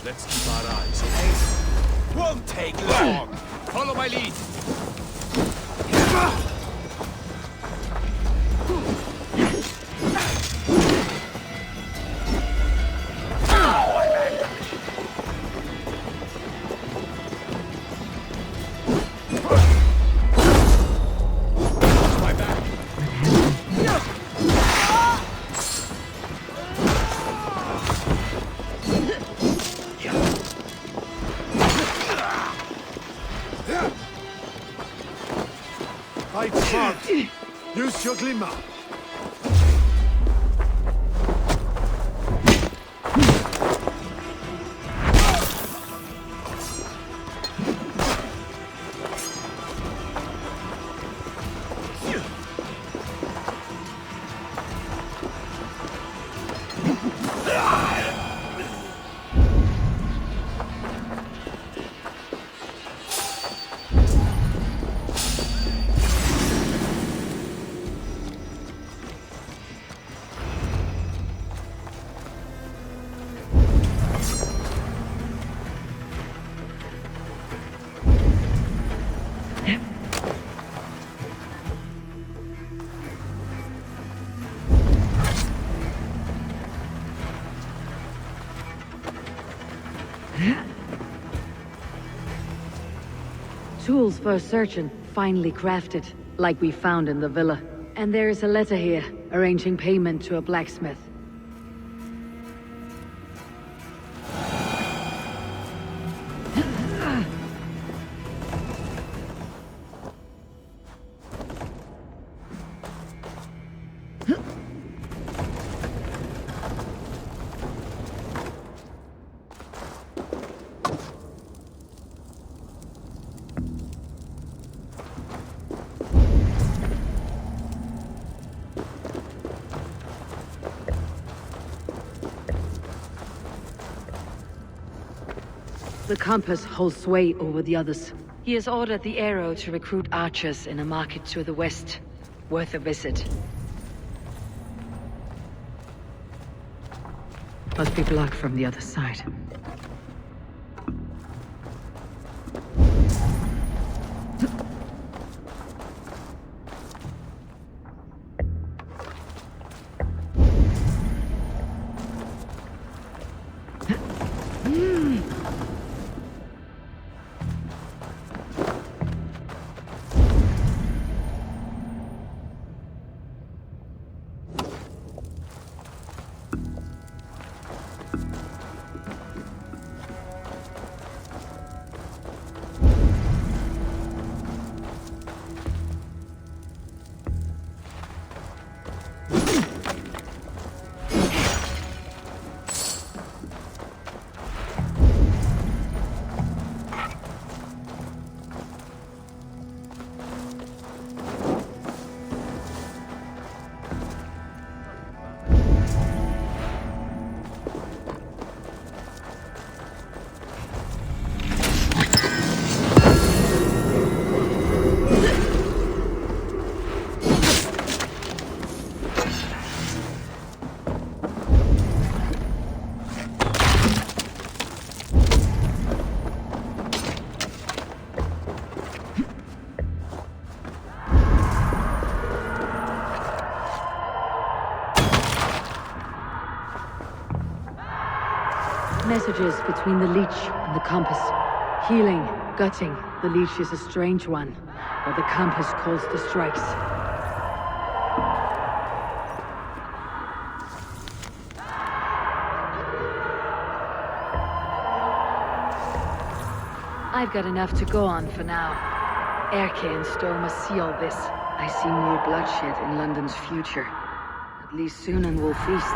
Let's keep our eyes open. Won't take long. Follow my lead. Fight smart. Use your glimmer. Tools for searching, finely crafted, like we found in the villa. And there is a letter here, arranging payment to a blacksmith. The compass holds sway over the others. He has ordered the arrow to recruit archers in a market to the west. Worth a visit. Must be blocked from the other side. passages between the leech and the compass. Healing, gutting. The leech is a strange one, but the compass calls the strikes. I've got enough to go on for now. Erke and Stowe must see all this. I see more bloodshed in London's future. At least soon and we'll feast.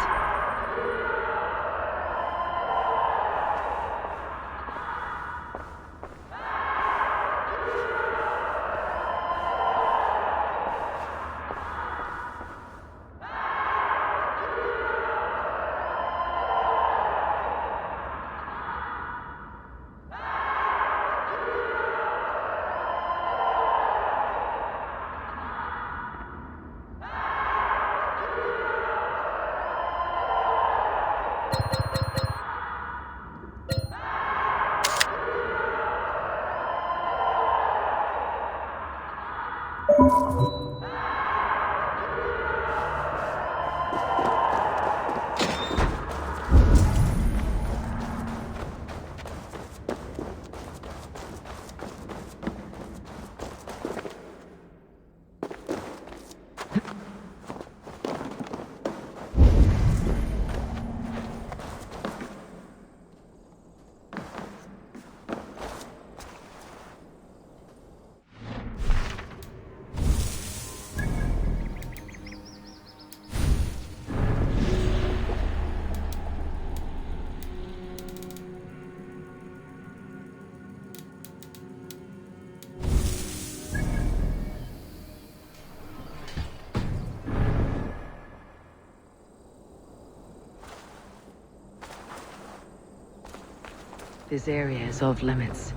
This area is off limits.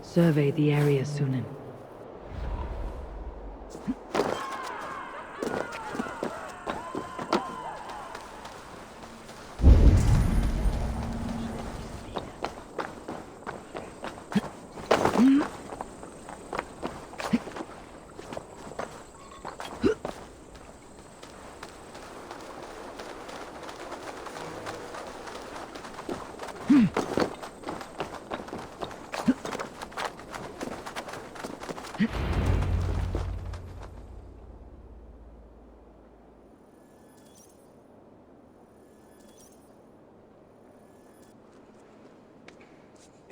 Survey the area, Sunan.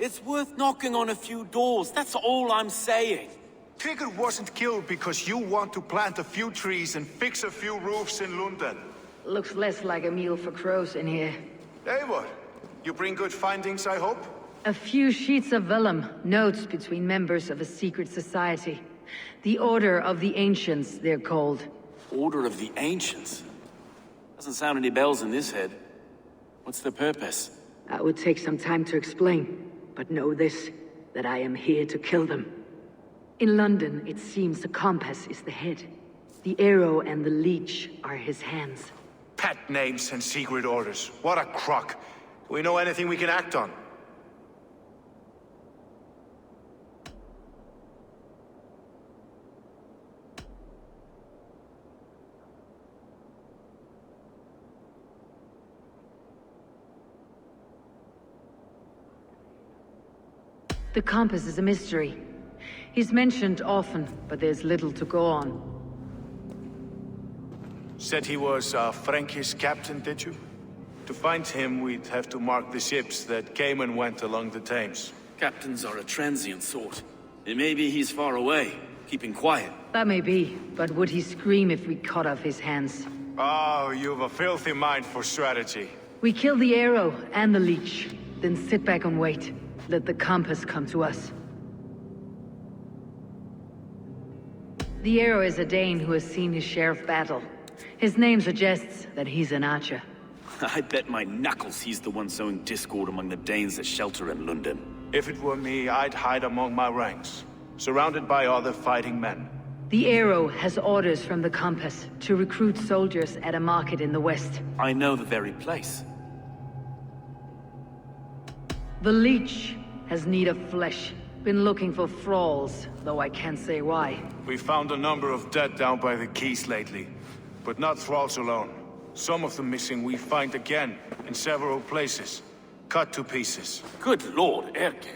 It's worth knocking on a few doors, that's all I'm saying. Tryggr wasn't killed because you want to plant a few trees and fix a few roofs in Lunden. Looks less like a meal for crows in here. Eivor, you bring good findings, I hope? A few sheets of vellum, notes between members of a secret society. The Order of the Ancients, they're called. Order of the Ancients? Doesn't sound any bells in this head. What's the purpose? That would take some time to explain. But know this, that I am here to kill them. In London, it seems the compass is the head. The arrow and the leech are his hands. Pet names and secret orders. What a crock. Do we know anything we can act on? The compass is a mystery. He's mentioned often, but there's little to go on. Said he was a Frankish captain, did you? To find him, we'd have to mark the ships that came and went along the Thames. Captains are a transient sort. It may be he's far away, keeping quiet. That may be, but would he scream if we cut off his hands? Oh, you've a filthy mind for strategy. We kill the arrow and the leech, then sit back and wait. Let the compass come to us. The arrow is a Dane who has seen his share of battle. His name suggests that he's an archer. I bet my knuckles he's the one sowing discord among the Danes that shelter in Lunden. If it were me, I'd hide among my ranks, surrounded by other fighting men. The Arrow has orders from the Compass to recruit soldiers at a market in the west. I know the very place. The Leech has need of flesh. Been looking for thralls, though I can't say why. We found a number of dead down by the quays lately, but not thralls alone. Some of the missing we find again, in several places, cut to pieces. Good lord, Erke.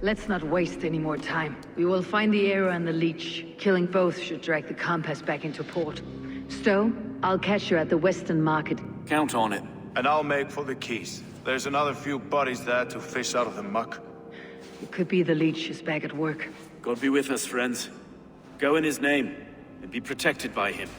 Let's not waste any more time. We will find the Arrow and the Leech. Killing both should drag the Compass back into port. Stowe, I'll catch you at the Western Market. Count on it. And I'll make for the quays. There's another few bodies there to fish out of the muck. It could be the Leech is back at work. God be with us, friends. Go in his name, and be protected by him.